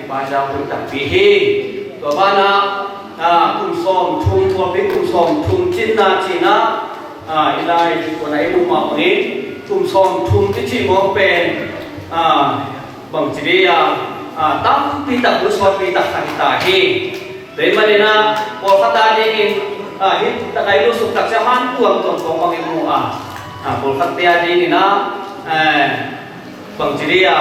baja pun tak pihi to bana kum som thum ko bi kum som thum chinna ilai ko nai lu ma ngi kum som thum ti chi mo pen bang chiria tam pi tak lu so pi tak ta hi dei manina ko khata ding hin ta kai lu suk tak cha man tuam ton ko bang mu ko khatia ding na bang chiria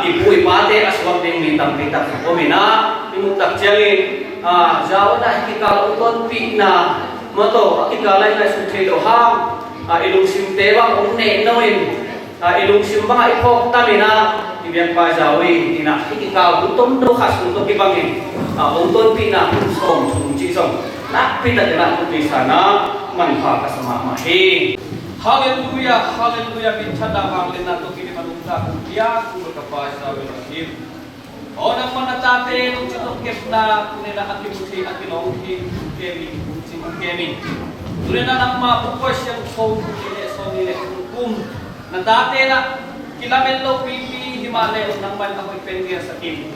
ibu ipate aswam ding mi tam pi tak ko mina imu tak changin jawa dah kikal uton pi na mato ikalai na suthe do ham ilung sim tewa umne noin ilung sim bang ipok tamina ibian pa jawi ina kikal uton do khas untuk kibangin uton pi na som chi som nak pi ta jana tu sana manfa kasama mahi haleluya haleluya bin chanda hanglena to kini manungsa kuya kumul kapasa welahim orang manatate untuk kepna kunena akimuti akinongki kemi kemi kunena nama pupos yang so le hukum natate na kilamelo pipi himale nang ban ako'y pendia sa kim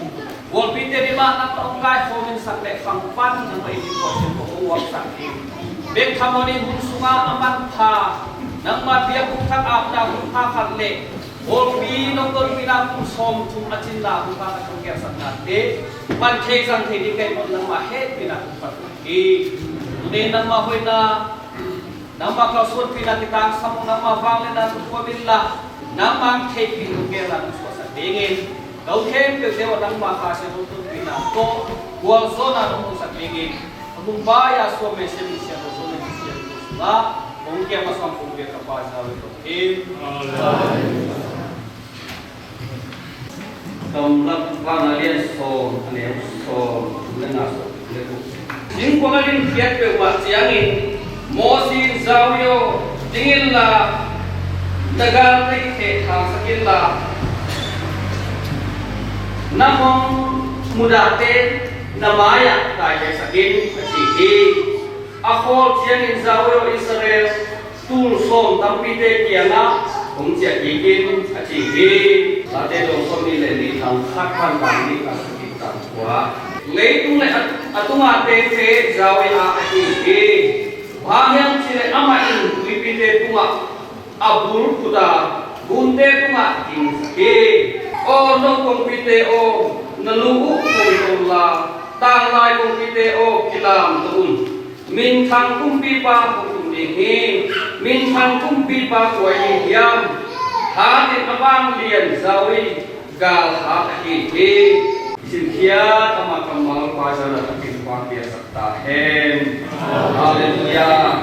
wal pite di mana kaungkay homin sakle fangpan nang maipipos yung kukuwag sa kim bek hamoni hunsunga amantha nang mabiyak utang apna hukakanle ol pinong kon pinapong som tum achinda hukakan kung kaya sa nate man chay sang hindi kayo mo nang mahet pinapong patuki ngunit nang mahoy na nang makasud pinatitang sa mong nang mavangin na tukwabila nang mag-chay pinong kaya lang sa tingin daw kayo dewa nang makasya nung pinato buwal zona nung sa tingin kung baya so may siya so may siya na kung kaya masang kung kaya kapag sa ito Kamlap pangalien so alien so lengas leku jing pangalien kiat pe wa siangin mosin zawyo dingil la dagal te ke thang sakil la namong mudate namaya kaya sakin kasihi akol siangin zawyo Israel tul som tampite kiana kung siya ikin kasihi late dong somi le ni thang sakhan bang ni ka kita kwa leitung le atunga te jawi a hi bahyang chile ama in wipite tunga abur kuda bunte tunga king o no kompite o nalugu kongla tanglai kompite o kilam tun min thang kumpi pa kum ding min thang kumpi pa ko yam Hati abang lian zawi gal hati sintia kama kamal pasara tapi pakai serta hem haleluya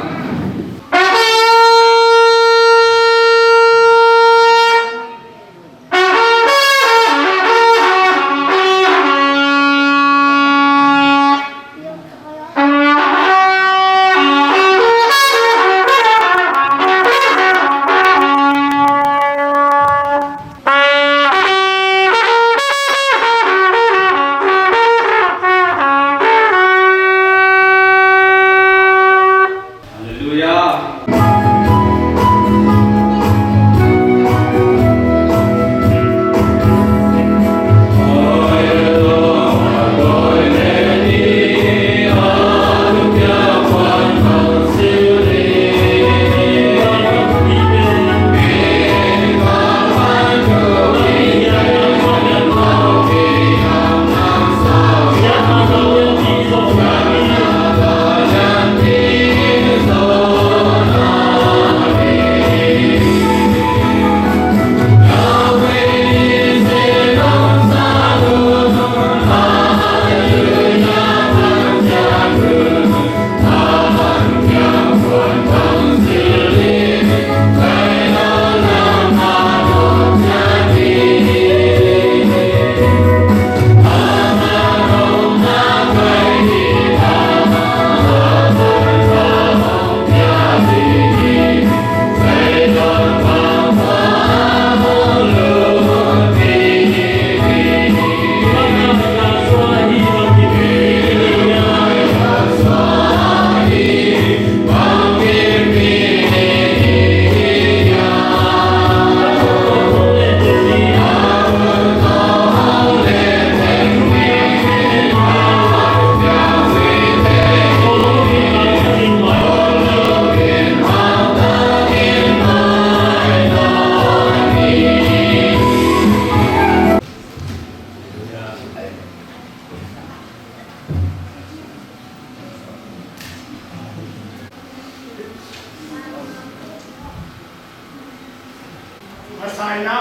Masaya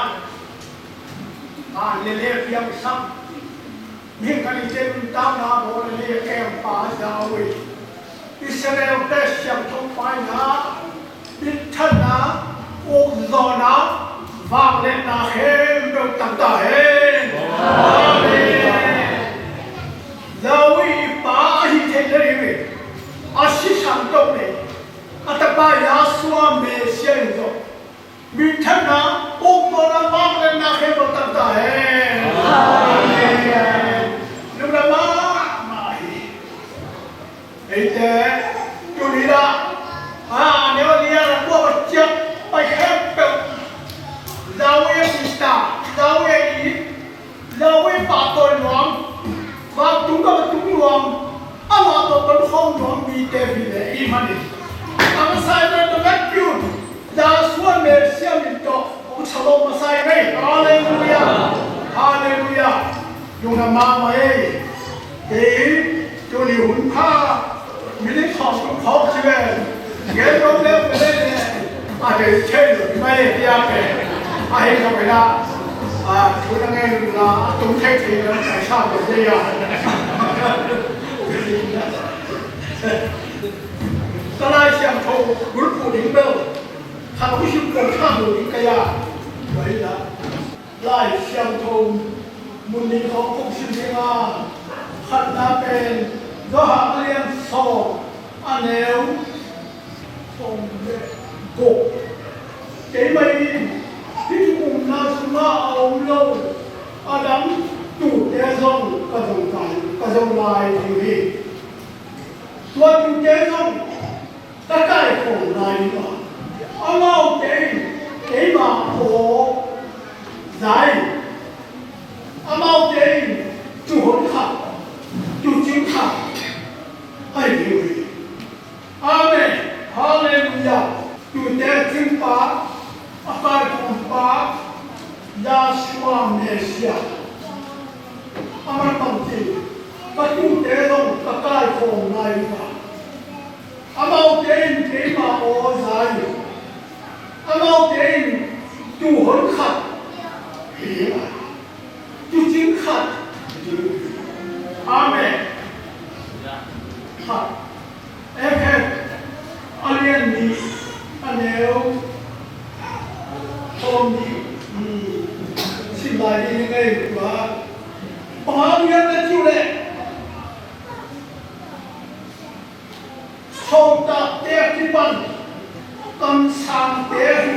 lele yang sam ni kali jem tam na bo lele kem pa jawi Israel tes yang thong pai na bit than na ok zo na vang lên na hem được tặng ta hen amen jawi pa hi the le ashi sam tong ne atapa ya swa me sien zo bit than na ok zo na vang lên na hem được tặng ta hen amen lúc đó mà thế chú đi ra nếu đi ra là qua một chiếc bay khép bèo giáo em ta giáo em ý giáo em phạt tội loạn và chúng ta chúng loạn anh họ tội vẫn không loạn vì thế vì lẽ im hành anh sai nên tôi biết kêu ra xuống để xem mình cho ông salom mà sai ngay hallelujah hallelujah dùng làm ma ấy thì chú đi huấn pha mình học cũng học chứ về nghe nói lên về đây cái chơi rồi mấy cái ai không phải là chú đang nghe là chúng thấy thì nó tại sao được đây cái này xem thâu group của đỉnh bèo thằng cũng chịu cùng tham dự những cái vậy là lại xem thâu muốn đi học cũng xin đi khát na bên do hạ liên sổ anh nếu không cục cái mày cái cùng na suma ông lâu Adam chủ tế dòng cả dòng lại thì vì tuần chủ tế dòng tất cả khổ lại đi mà ông lâu cái mà khổ dài ông lâu cái chủ hỗn khắc chủ chính khắc ai hiểu gì amen hallelujah chủ tế chính phá akai cùng phá Yahshua Messiah amar pamti các chủ tế dòng các cái khổ này mà amau tên cái mà ô dài amau tên chủ hỗn khắc hiểu à chủ chính khắc amen khắc em alien đi anel hôm đi xin lại đi ngay và bao nhiêu là chịu lệ không ta té cái bàn tâm sang té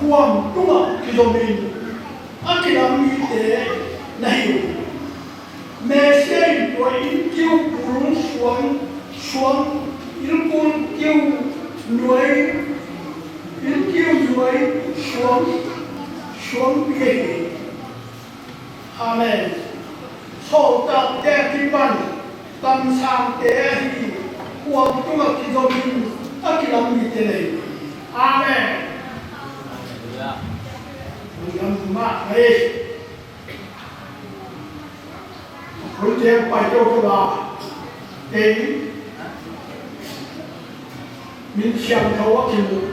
huam tung ở cái dòng mình anh cái làm gì thế này mẹ xem của in chiêu cuốn xuống in cuốn chiêu nuôi in chiêu nuôi xuống bể amen sau ta té cái bàn tâm sang té thì huam tung ở cái dòng mình anh cái làm gì thế này amen mà đây hồi trước phải cho cái bà thì mình xem thấu cái mục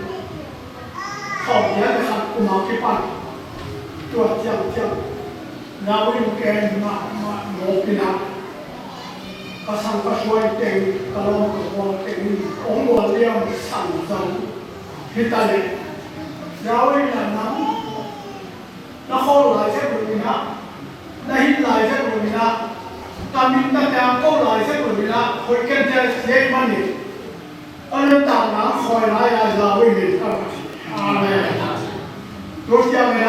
không nhớ là học của nó cái phần chuột chậm nào với một cái mà một cái nào có sang có xoay tiền có lo có tiền ống nguồn liêu sản phẩm hiện tại nào với là nắm nó khô lại sẽ bởi vì nó hít lại sẽ bởi vì ta mình ta đang khô lại sẽ bởi vì hồi kênh sẽ dễ mà nhỉ anh em ta đã khỏi lại là giờ với mình amen lúc giờ này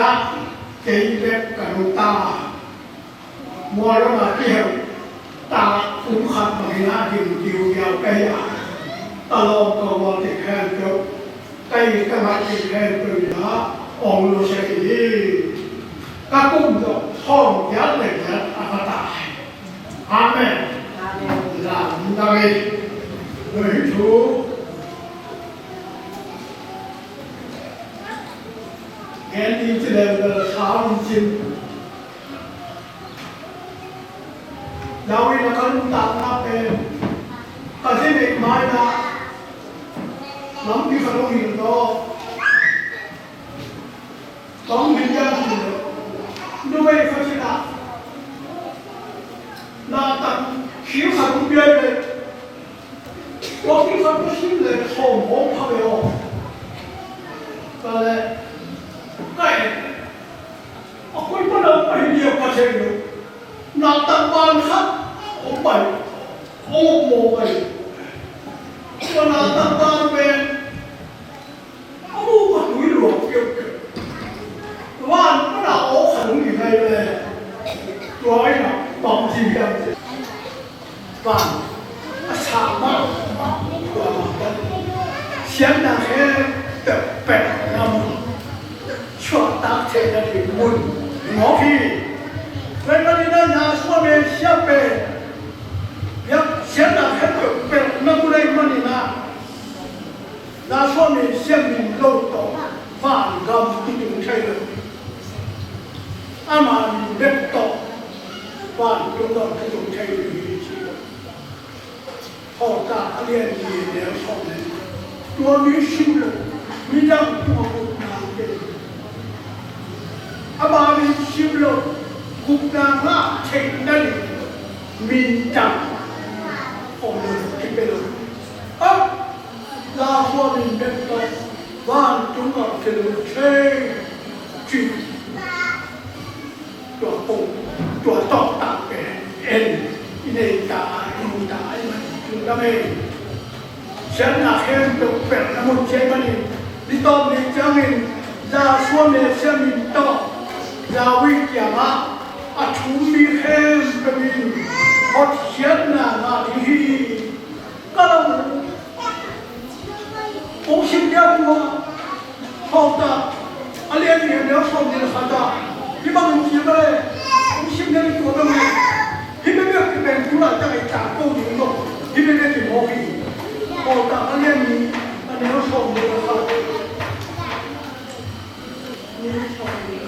cái việc cả chúng ta mua đó mà kia ta cũng khát bằng tìm chiều giàu cây ta lo cầu vào thì khen cho cây cái mặt thì khen từ đó ông lo sẽ đi các công việc không giá để là tại amen làm đây người chú nghe đi từ đây là sao đi chim giáo viên là con tạm na bên cái gì bị mai na lắm cái phần hiểu đó 当人家是因为发现他，那当其他不别人，我平常不信的好我怕的哦，当然，我会不能被你发现的，那当晚上我ไปโอ้โมไปเวลาตะวันเป็นเอาว่าดุยหลวงเกี่ยวกับว่าไม่ได้เอาขนมอยู่ในเลยตัวไอ้หน่ะตองจริงจังว่าสามารถตัวมันเสียงดังแค่แต่แปะน้ำชั่วตาเทนที่มุนหมอพี่เวลาที่นั่นยาสวมเสียเป็น要现在还不那不来问你呢？那说明先民漏斗万刚一种态度，阿玛尼别斗万中到这种态度一起，好大练你两少人，多女修人，你让多不难的，阿玛尼修人，古南那听那里民长。我们这边啊，那说明这个万中国这个车去做工做到大的因为大有大因为就那么现在很多别人们这个你到你讲的那说明下面到那为讲啊处理很多的。我天哪！那里，干了我心凉吗？好的，阿连年聊说你的啥子？你把东西过来，我心凉做的没？你别这边出来，再给打够运动，你别去毛病。好的，阿连你，阿连说你的啥？你说你的。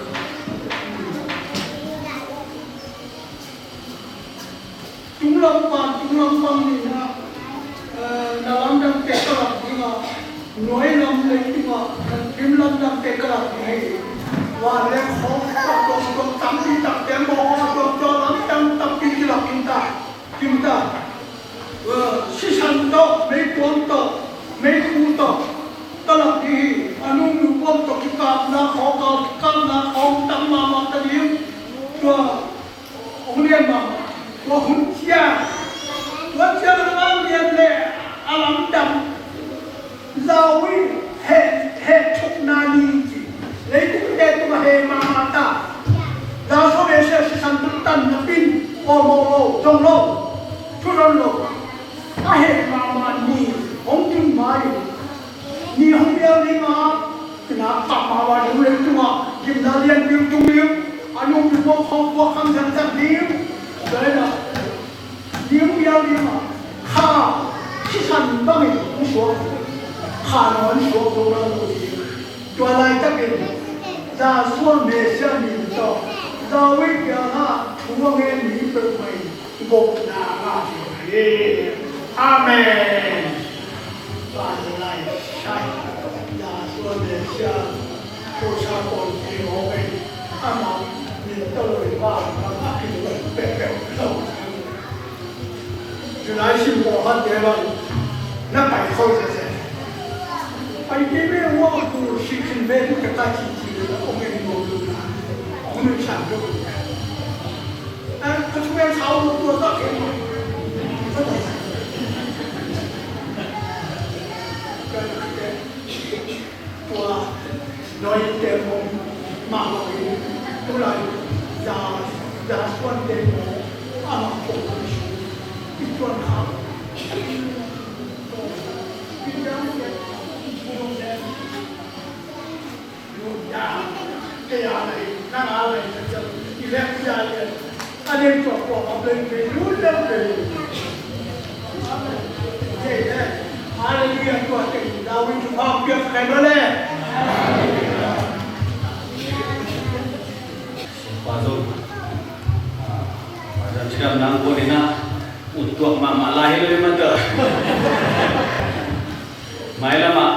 Jumlah pan ni na dalam dan tekalak ni na noi lam lagi na jumlah dan tekalak ni wale khom tak tampi tak tembo tak jalan tampi kilak kita sisan to me konto me kuto kalak ni anu nukom to kita na khokal na khom tam mama tadi to onglian mama我很家，我家的老年嘞，阿郎当，老位还出哪里去？来古代都还妈妈大，然后呢是上头当那边，我某中路，出人路，他还妈妈你，红军马有，你红标你嘛，那爸爸话有人做啊，今那练兵中兵，阿用兵我看上战兵。对了，领养的嘛，他其实你帮你不说，他能说多了东西。原来这边，咱说没想领导，咱为叫他出我们民本会，我拿那去，阿门。咱来晒，咱说没想，就像我给我们，阿妈，你到了话，他给我们白白受。原来是我和别人那摆后这些，哎，这边我不是准备不给他提起的，我给你们录了，我们想着，哎，他出来炒我多少钱？我nói tiền một mà nói tôi lại giá xuân tiền một à mà khổ cái xuân khác cái giá này cái giá này nó này thật sự đi lên cái giá này anh em chọn bỏ vào bên về luôn lên về vậy đấy ai đi ăn quả tỉnh đào vinh chụp học việc cái đó đấy Pak Zul, macam cakap menang pun dia nak untuk mak lahir lebih mata. Mai lah mak,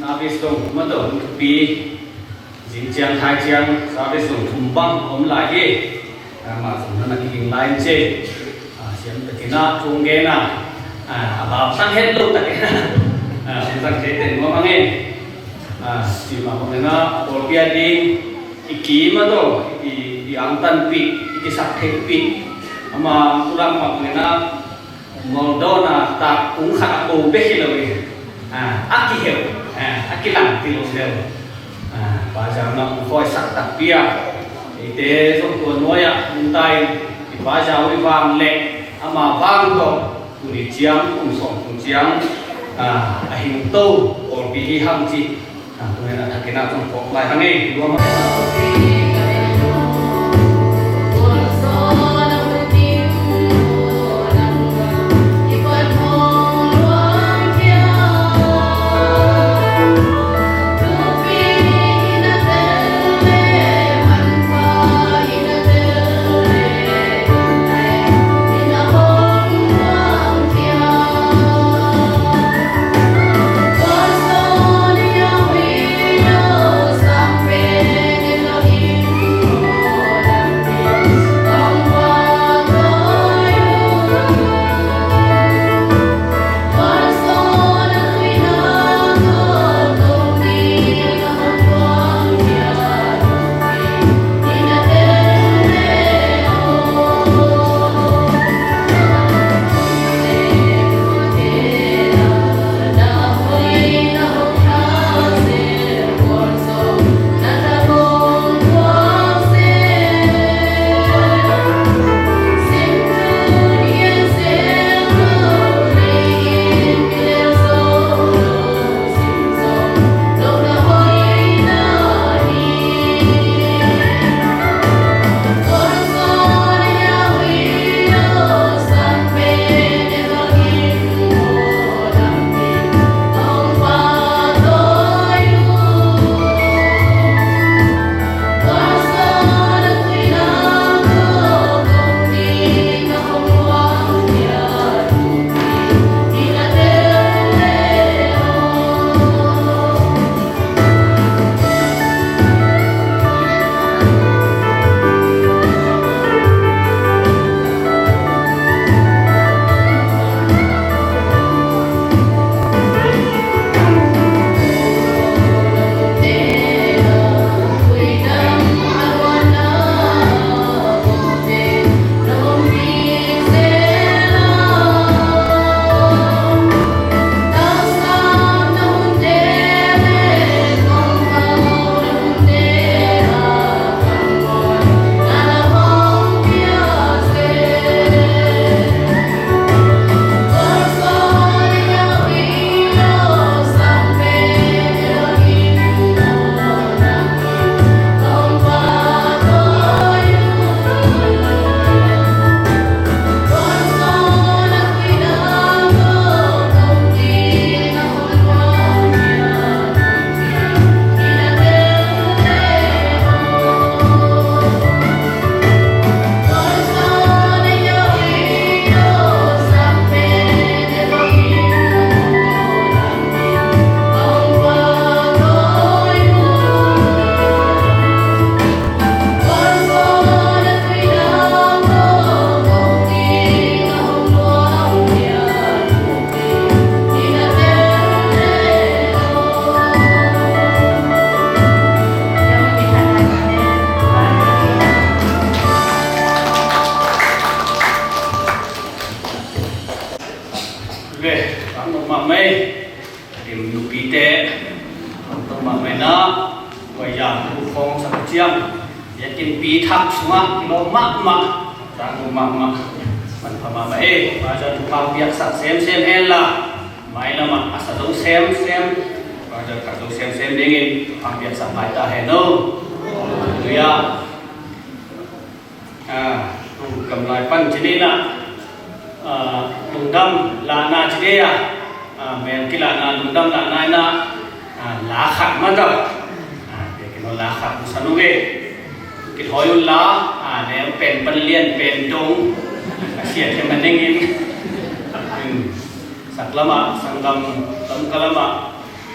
habis tu mata untuk pi, dính chiang hai chiang sao để dùng thùng băng ôm lại đi mà dùng nó là cái hình line chê xiêm cái nó chung cái nào bảo sang hết lúc tại chúng ta thấy tiền ngon nghe chỉ mà một người nó bỏ bia đi ký mà đâu thì ăn tan pi cái sạch hết pi mà tôi làm một người nó ngồi đó là ta cũng khá bổ biết rồi ác kỳ hiểu ác kỳ làm thì luôn đều và giờ nó cũng coi sạch đặc biệt thì thế trong tuần nói hiện tại thì và giờ với vàng lệ mà vàng rồi cũng đi chiang cũng sống cũng chiang hình tô or bị hăng chi tôi nên là cái nào trong cuộc lại thằng ấy đúng không?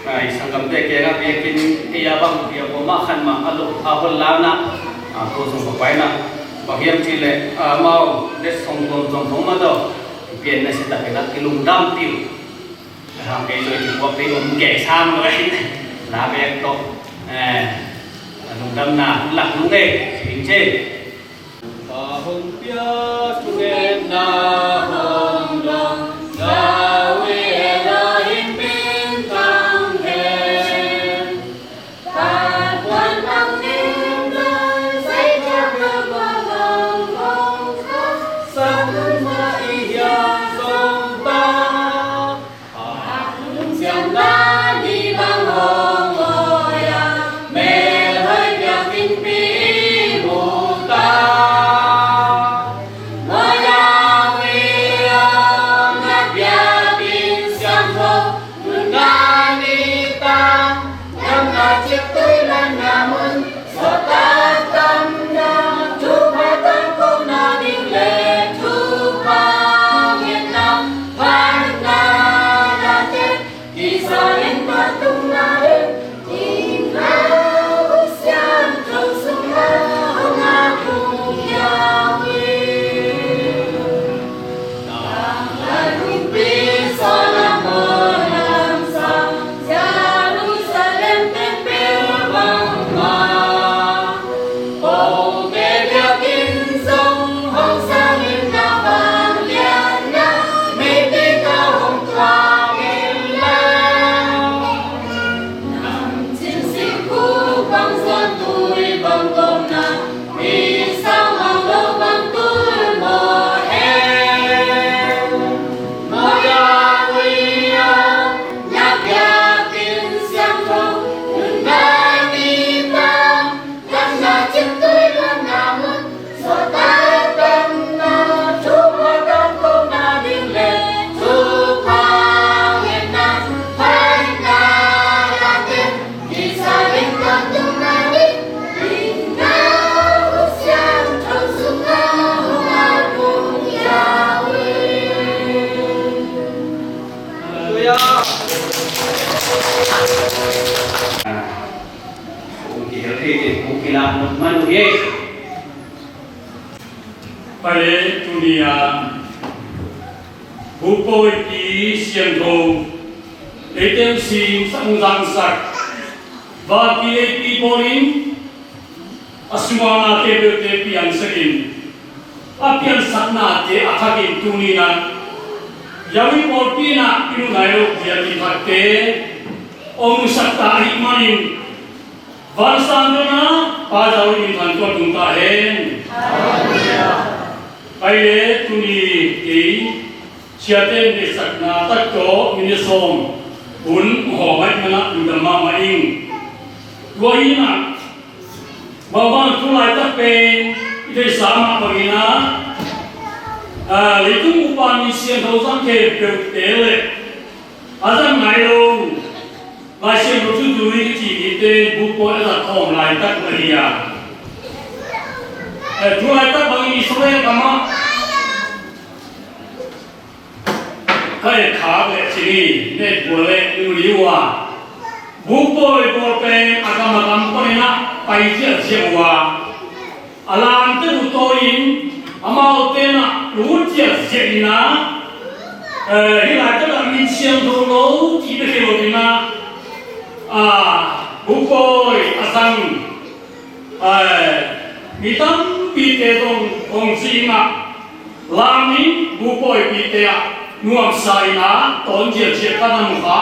ai sangam te ke na be kin tia bang tia ko ma khan ma alu a hol la na a ko song ko pai na ba hiam chi le a mau de song tom song thong ma do pian na se ta ke na ki lung dam tiu ha ke rồi thì có cái ông kẻ sang rồi lá bé to lung dam na lạc lung nghe chính trên hồng bia trung nghe na hồng đông na we na in bin tang he ta quan tâm đến đời xây cho cơ qua lòng không khác sang ma iya song ta chẳng ta đi bằng hồng ngồi mẹ hơi cho kinh phí mù ta ngồi nhà huy ngắt gia bin sang thô ngừng ngã đi ta ngắm ngã chiếc túi lên nhà mừng sợ ta tâm na chúc hai tâm cô na đi lệ chúc ba miền nam phai na đã chết khi sao đến ta tung na đến nhìn áo xiang trâu sung la hồng a cùng nhà huy ta cùng biết sao là mơ làm sao Jerusalem tên biểu bằng hoa bầu kê theo kinh sông hồng sa nghìn na vàng liên na mê tí cao hồng thoa nghìn lao nằm chiến sĩ cũ bằng xuân tuổi bằng công na vì sao mong đâu bằng tuổi mùa hè mùa ya huy nhạc ya kinh xiang thô đừng ngã đi ta gắn na chiếc túi lên nhà mừng rồi ta tâm na chúc hoa tâm công na đi lệ chúc hoa nguyện na phai na là tiền đi xa đến con tung na đi tình áo xiang trâu sung la hồng a cùng nhà huy Hallelujah. Ông kỳ hợp thì cũng kỳ lạ một màn nuôi Pai dunia bupoi ki siang thong etem sim sang sang sak và ki porin asumana te pian sakin apian sakna te athakin tunina yawi porpina inu nayo diati fakte om sakta manin varsandana pajawi than to tungta hen Pai tuni ki siate ni sakna tak ko minisom un ho mai mana udama maing goina bawa tulai tak pen ite sama bagina litung upani sian thousand ke tele azam nailo lai sian tu dui ti ite buko ala thom lai tak maria tulai tak bagi Israel kama kai khá về sini net boleh nuliwa bupoi bolpen agama kamponena paijia siawa alam te butoin amau tena lucia siina hilai ta min siang dolo ti de kelodina bupoi asang mitam pite dong kongsinga lami bupoi pitea nuam saina ton dia chia kana muka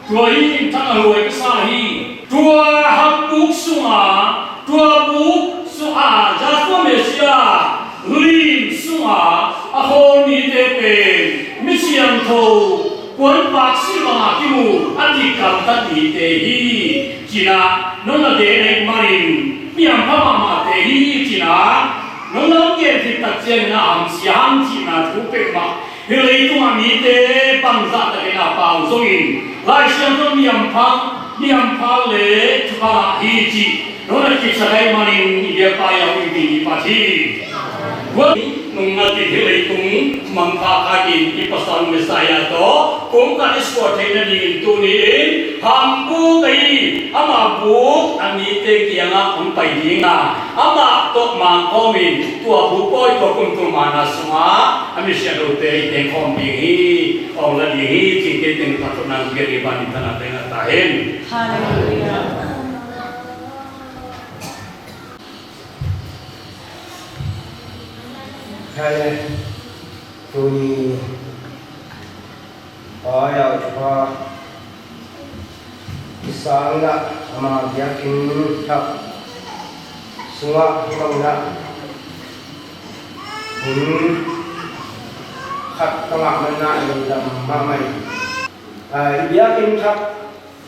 tua hi thang loi sa hi tua habuk suha jaswa mesia lim suha ahon ni te pe misiam tho quan bak si ma ki mu adikam ta ni te hi china nona de nei marin miam pa ma te hi china nona ke ti ta chen na am siam china thu pe ma Hili itu mami te bangsa tak kena pau songin. Lai siang tu miam pa le cuma hiji. Nona kisah manin dia payah ini pasti. Gua nung ati hilay kung mangkakain ipasan Messiah to kung kaniswa tayo na din tuniin hambu kayi ama buk anite kaya nga kung paiding na ama to mangkomin tua bukoy to kung tumana sunga ami siya dote iteng kombingi o ladihi tikiting patunang geriban itanatay nga tahin. Hallelujah. Hai tôi ở đâu cho sáng đã mà gia đình thật semua kita udah khát tengah mana dalam mamai dia kim thật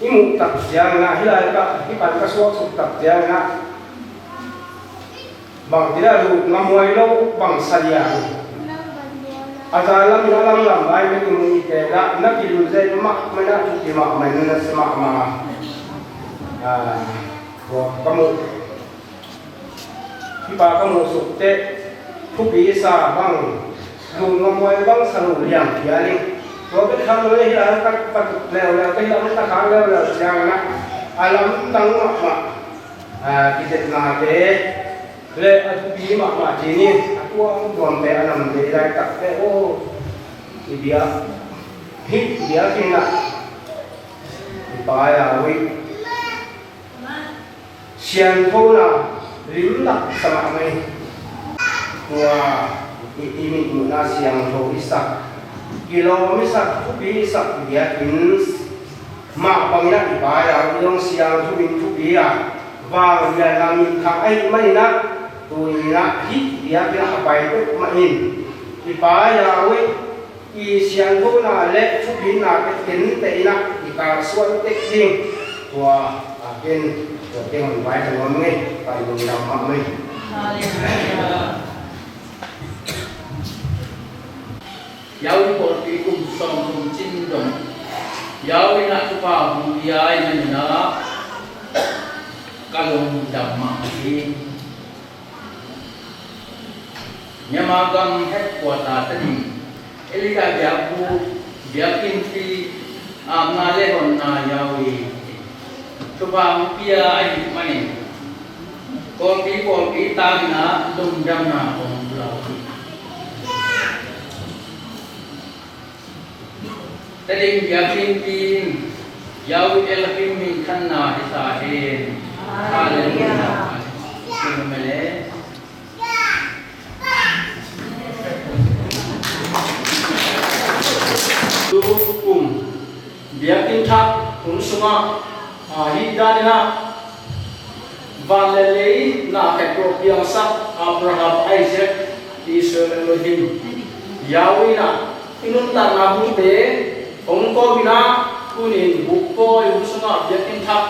cái mục tập giang na hay là cái bản cái số tập giang na bằng tidak dulu ngamuai lo bang sadia asalam dalam lambai ini kita nak hidup saya mak mana cuci mak mana semak mak kamu kita kamu sukte kubi sa bang dulu ngamuai bang selalu yang dia ni kalau kita kamu ni hilang tak lewat kita hilang tak kau lewat jangan alam tanggung mak kita nak le atupi mak mak ini aku orang pe anam de dai tak pe oh dia hit dia kena dipaya wi sian thola lim nak sama mai wah ini guna siang tho isak kilo misak tupi isak dia kin mak bangna dipaya yang siang tupi ya và dia làm khang ai mai na tôi là hít dia kena apa itu main di paya we i siang ko na le chu bin na ke ken te na di ka suan te ding wa aken to te mon bai ta mon nge pai mon nam ma mai Hallelujah. Yau ko ti kum som kum chin dong yau ina tu pa hu yai na kalong dhamma ini nyamagam headquarter tadi elika jabu biakin ti amale honna yawi coba pia ai mani kopi tagna dum jamna on lawi tadi biakin ti yawi elapin min khanna isahin. Hallelujah. Sumele. Dukum. Biakin thak kun sunga hidana valelei na kekro piang sak Abraham Isaac Israel Elohim Yahweh na inun ta na bute ongko bina kunin bukko yung sunga biakin thak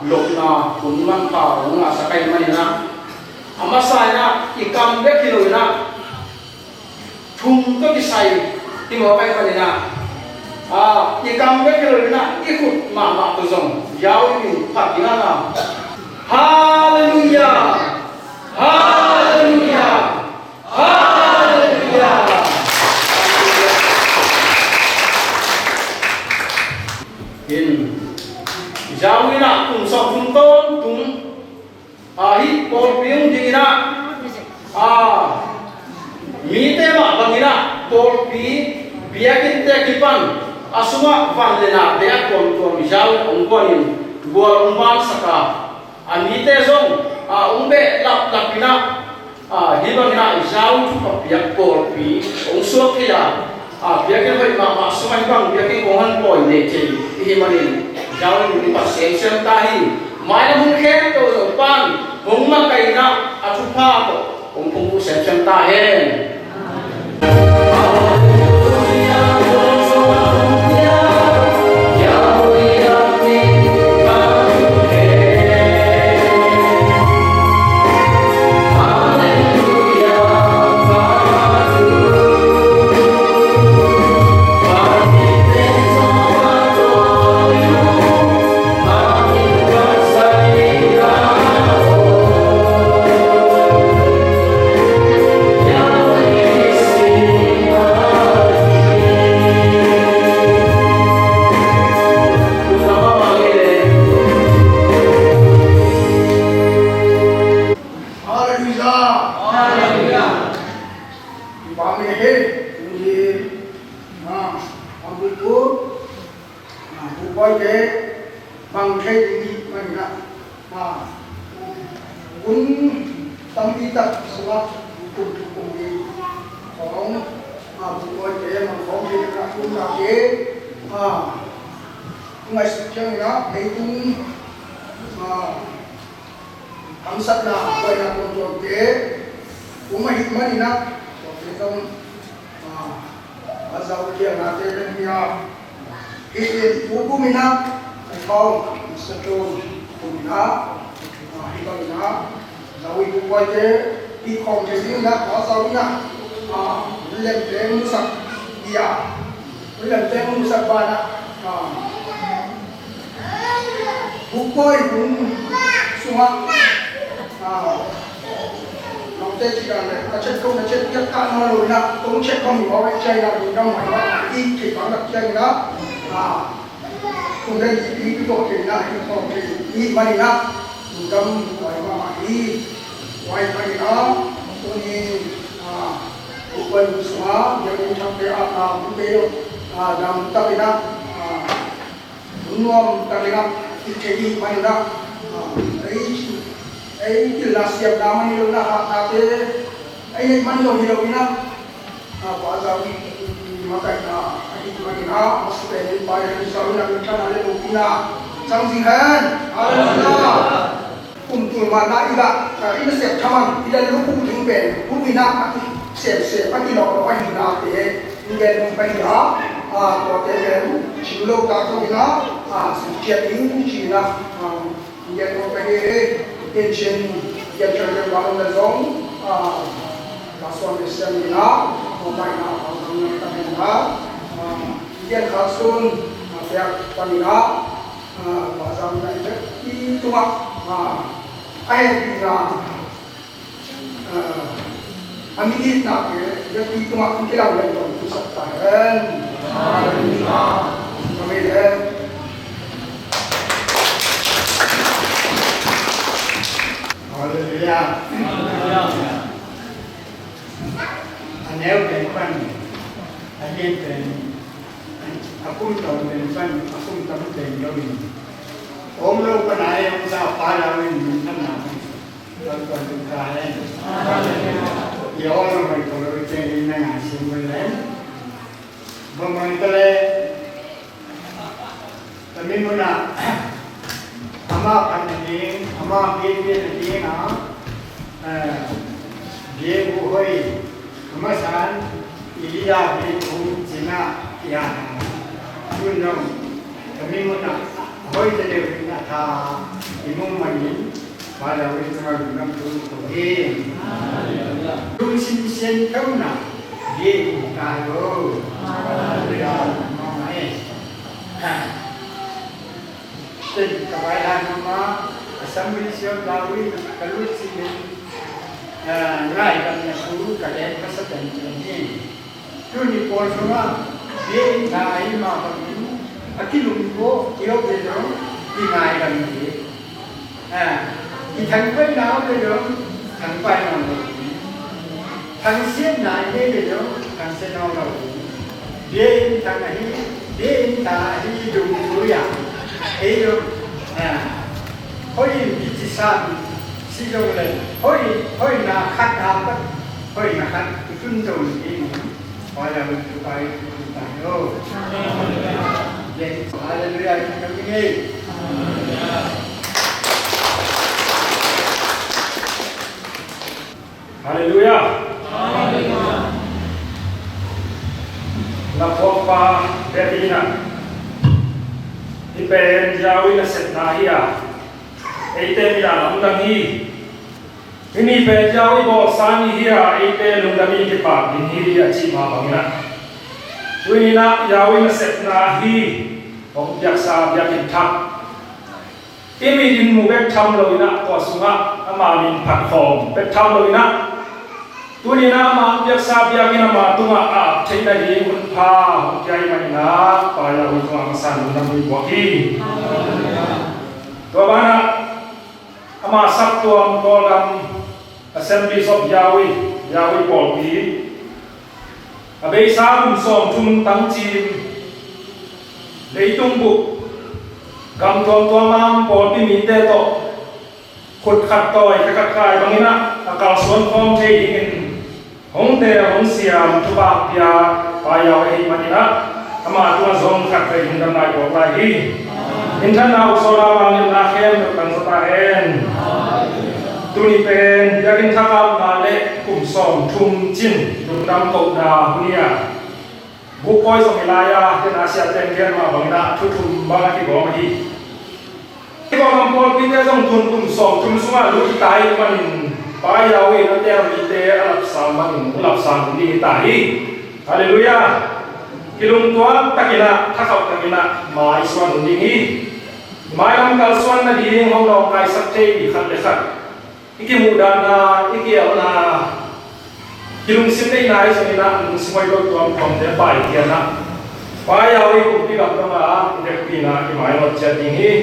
lục na cũng mang thảo cũng là sakai mani na amasai na ikam be kilo na thung to kisai timo pai mani na ikam be kilo na ikut ma to zong yau ni phat dina na hallelujah hallelujah hallelujah in Jawi na tung sok tung ton tung hit por piung di na mi te ma bangina por pi biakin te kipan asuma van le na te kon jawi ong konin gol umban saka ami te zong umbe lap lapina hibangina jawi tu piak por pi ong suak ya biakin hoi ma sumai bang biakin kongan poi ne che himanin Jauh ini pasien tahi, mana mungkin tu pan, mungkin kaina atupa tu, mungkin pasien tahi. Yeah. คุณตั้มพิทักษ์สวัสดิ์คุณดีของบุคคลเจ้าของที่รักคุณรักเจ้ngay sau đó thấy cũng thấm sắt là quay lại một tuần kế cũng mà hít mất đi nè thì không giàu kia là thế nên kia hít bố của mình nè không sẽ trôn cùng nó hít con nó giàu cũng quay thế hít không cái gì nè có giàu nè lên trên nước sạch gì lên trên nước sạch ba nè Bukoi pun semua lòng tê chỉ là cái chất công là chất chất cạn mà rồi nè cũng chất không có cái chơi là rồi đâu mà nó ít chỉ có đặc chơi đó cũng đây chỉ cái độ thì là cái độ thì ít mà đi nè trong gọi mà ít ngoài mà đi đó tôi đi Bukoi semua jadi trong cái cũng đều làm tập đi nè nuông tập đi nè cái gì mà nó ấy chỉ là siap đam mê nó là thế ấy mà nó hiểu đi na quá giàu mà cái là ấy mà nó sẽ đến bài thì sau này mình cho nó lên một na trong gì hơn cùng tuổi mà đã đi là cái nó sẽ tham ăn đi lên lúc cũngถึงเป็นผู้มีหน้าเสียไปที่เราไว้ที่นาเตะมีเงินไปหาตัวเตะชิวโลกาตัวนี้นะสิ่งเกี่ยวกับชีนะมีเงินไปเอ็นเชนเงินเฉลี่ยวันละสองกระทรวงเกษตรนี่นะตัวใหม่นะเอาทำงานตั้งแต่นะเงินข้าวสุนเสียวันนี้นะภาษาอังกฤษที่ตัวไอ้ที่นะAmin nak jadi itu mak kita boleh tahu pusat tahan. Amin. Haleluya. Anel ben Amin ben aku tahu ben aku tahu ben Amin. Om lo panai om sa palamin mana. Tuan tuan Yo orang kalau kita ini ngasih belen, memantau tapi mana, ama pandai, ama biar na, dia buhoi, ama san, ilia biar cina ya, tunang, tapi mana, hoi jadi kita tha, imam main. Pada hari itu malam enam puluh tahun. Rusin sen kau nak dia kado. Dia mamai. Jadi kebayan nama asambili siapa lawi kalau sini rai kami suruh kalian kesatan ini. Tu ni pun semua dia ngai macam ini. Akilum ko kira bedong di ngai kami. Thì thằng quay nào bây giờ thằng quay nào rồi thằng xiết lại đây bây giờ thằng sẽ nào rồi đến thằng này đến ta đi dùng túi à ấy rồi hồi đi chỉ sang sử dụng này hồi là khát ham đó hồi là khát tuân thủ đi gọi là mình phải đâu để Hallelujah trong cái gì Haleluya. Napopa Bebina. Ipen Jawi na setnahia. Eite mira lungdangi. Ini pe Jawi bo sani hia eite lungdangi ke pa dinhiri achi ma bangina. Ini na Jawi na setnahi. Ong yaksa yakin thak. Imi din mu bek tham loi na ko sunga ama min phat khom bek tham loi na tuni na ma biaksa biakin ama tunga a theina hi un pha jai mani na pa ya hu tunga san na mi waki to bana ama sak tuam kolam Assemblies of Yahweh Paul Pi abe sa um som tum tang chin leitung bu Gam tuam tuam am Paul Pi min te to ขุดขัดต่อยขัดคายบางนี้นะอากาศสวนพร้อมใช้ยิงหงเตะหงเสียมทุบาปยาปายาวให้มันนะอามาตัวทรงขัดไปยิงดำนายบอกไรอินทนาอุศราบางยินนาเข้มกับสตาเอ็นตุนีเป็นยากินทักอับนาเละกลุ่มสองทุ่มจินดุนดำตกดาหุนียบุกปอยสมิลายาที่นาเซียเต็มเทียนมาบางนะทุทุ่มบางที่บอกมาที่ที่บอกคำพูดที่จะต้องทุนกลุ่มสองทุ่มสุมาลุยตายมันปายาวินันเตอร์มีเตอร์อัลสามมันอัลสามดีตายฮาเลลูยากิลุงตัวตะกินะทักเอาตะกินะมาอิสวานุดีมาลำกัลสวรรค์ดีของเราใครสักเทอีขันเด็กอีกมุดานาอีกเอานากิลุงสิ่งใดนายสิ่งนั้นสิ่งใดตัวความเดือดไปเทียนะไปเอาอีกที่กับตัวมาเด็กปีน่ะที่หมายว่าจะดีนี้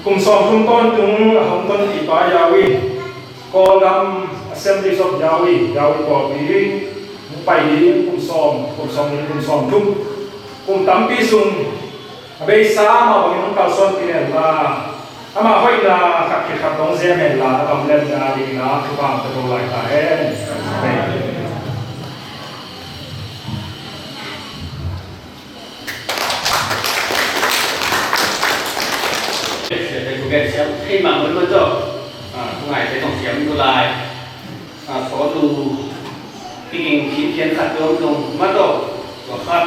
กลุ่มสองทุ่มต้นถึงห้องต้นที่ไปเอาอีกกอลัม Assembly of Yahweh ก่อปีไปดีกลุ่มสองนี้กลุ่มสองทุ่มกลุ่มตั้มปีซุงเบย์สามมาบอกน้องเก่าส่วนที่เนี่ยมาอามาห้อยลาขัดเขตขัดน้องเสียเห็นลาทำเล่นงานดีนะทุกความเป็นตัวลายตาเอ็นkhi mà mới mới rồi không ngày thấy tổng chiếm đô lại có đủ cái hình khí thiên khát đốm dùng mắt độ của khắp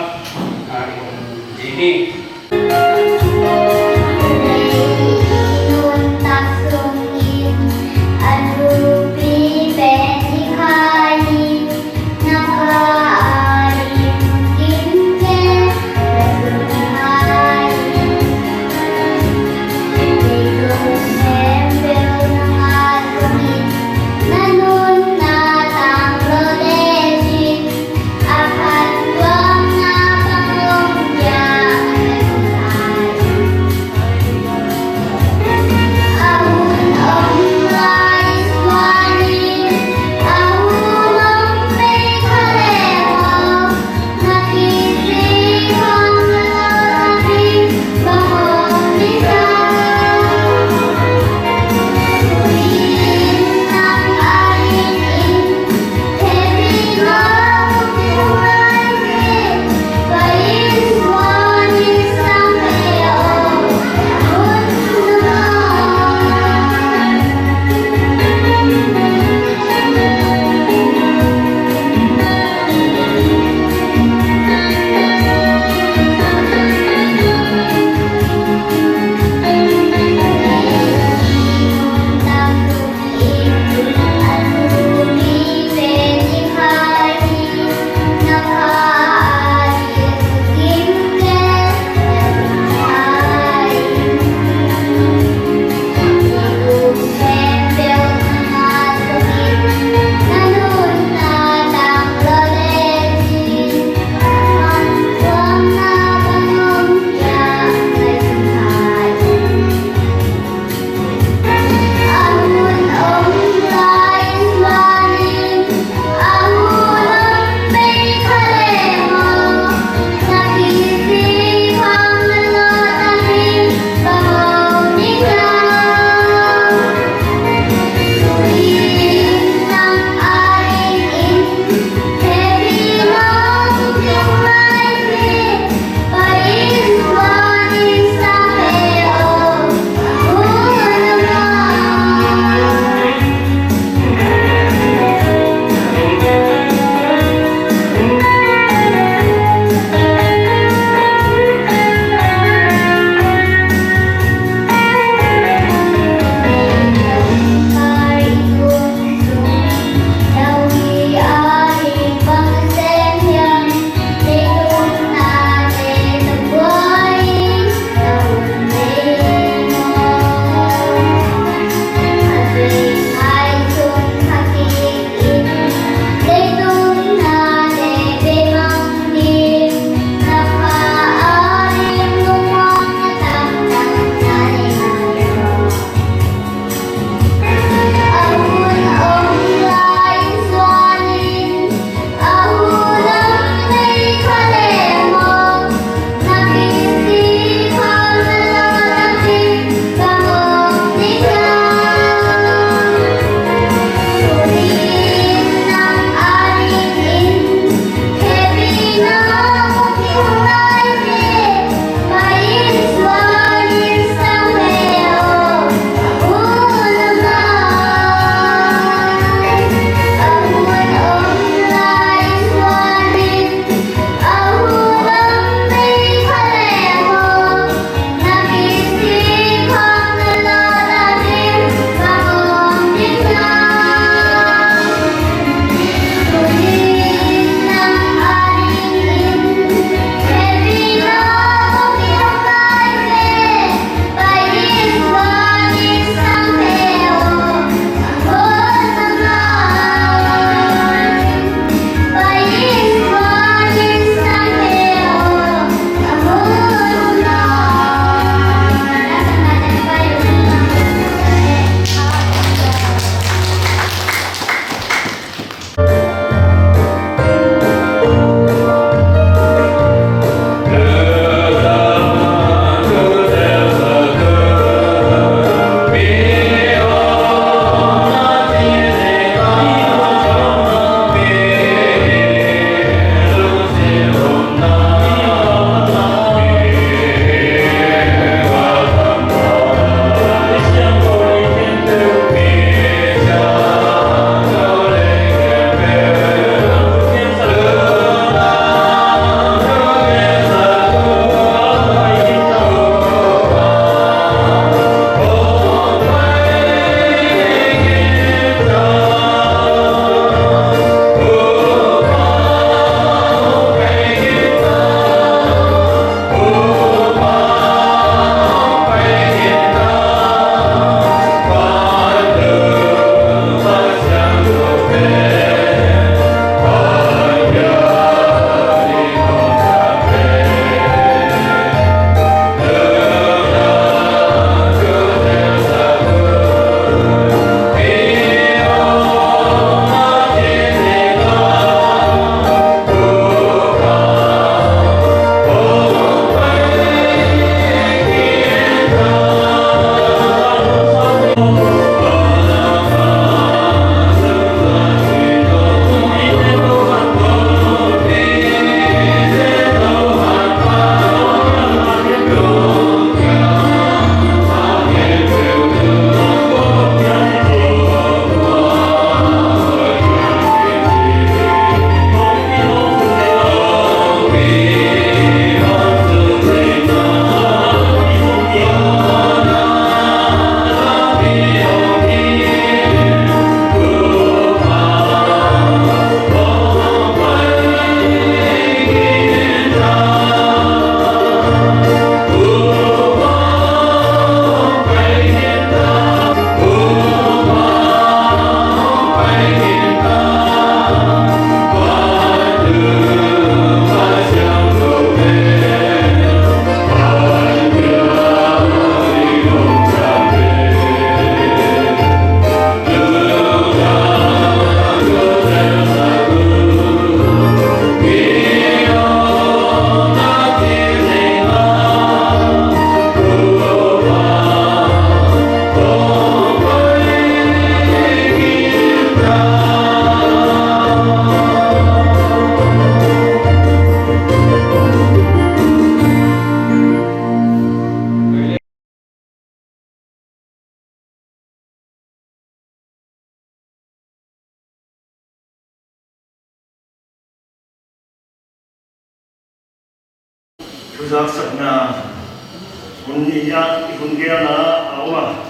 gì đi Tuzak sakna unia ikungia na awa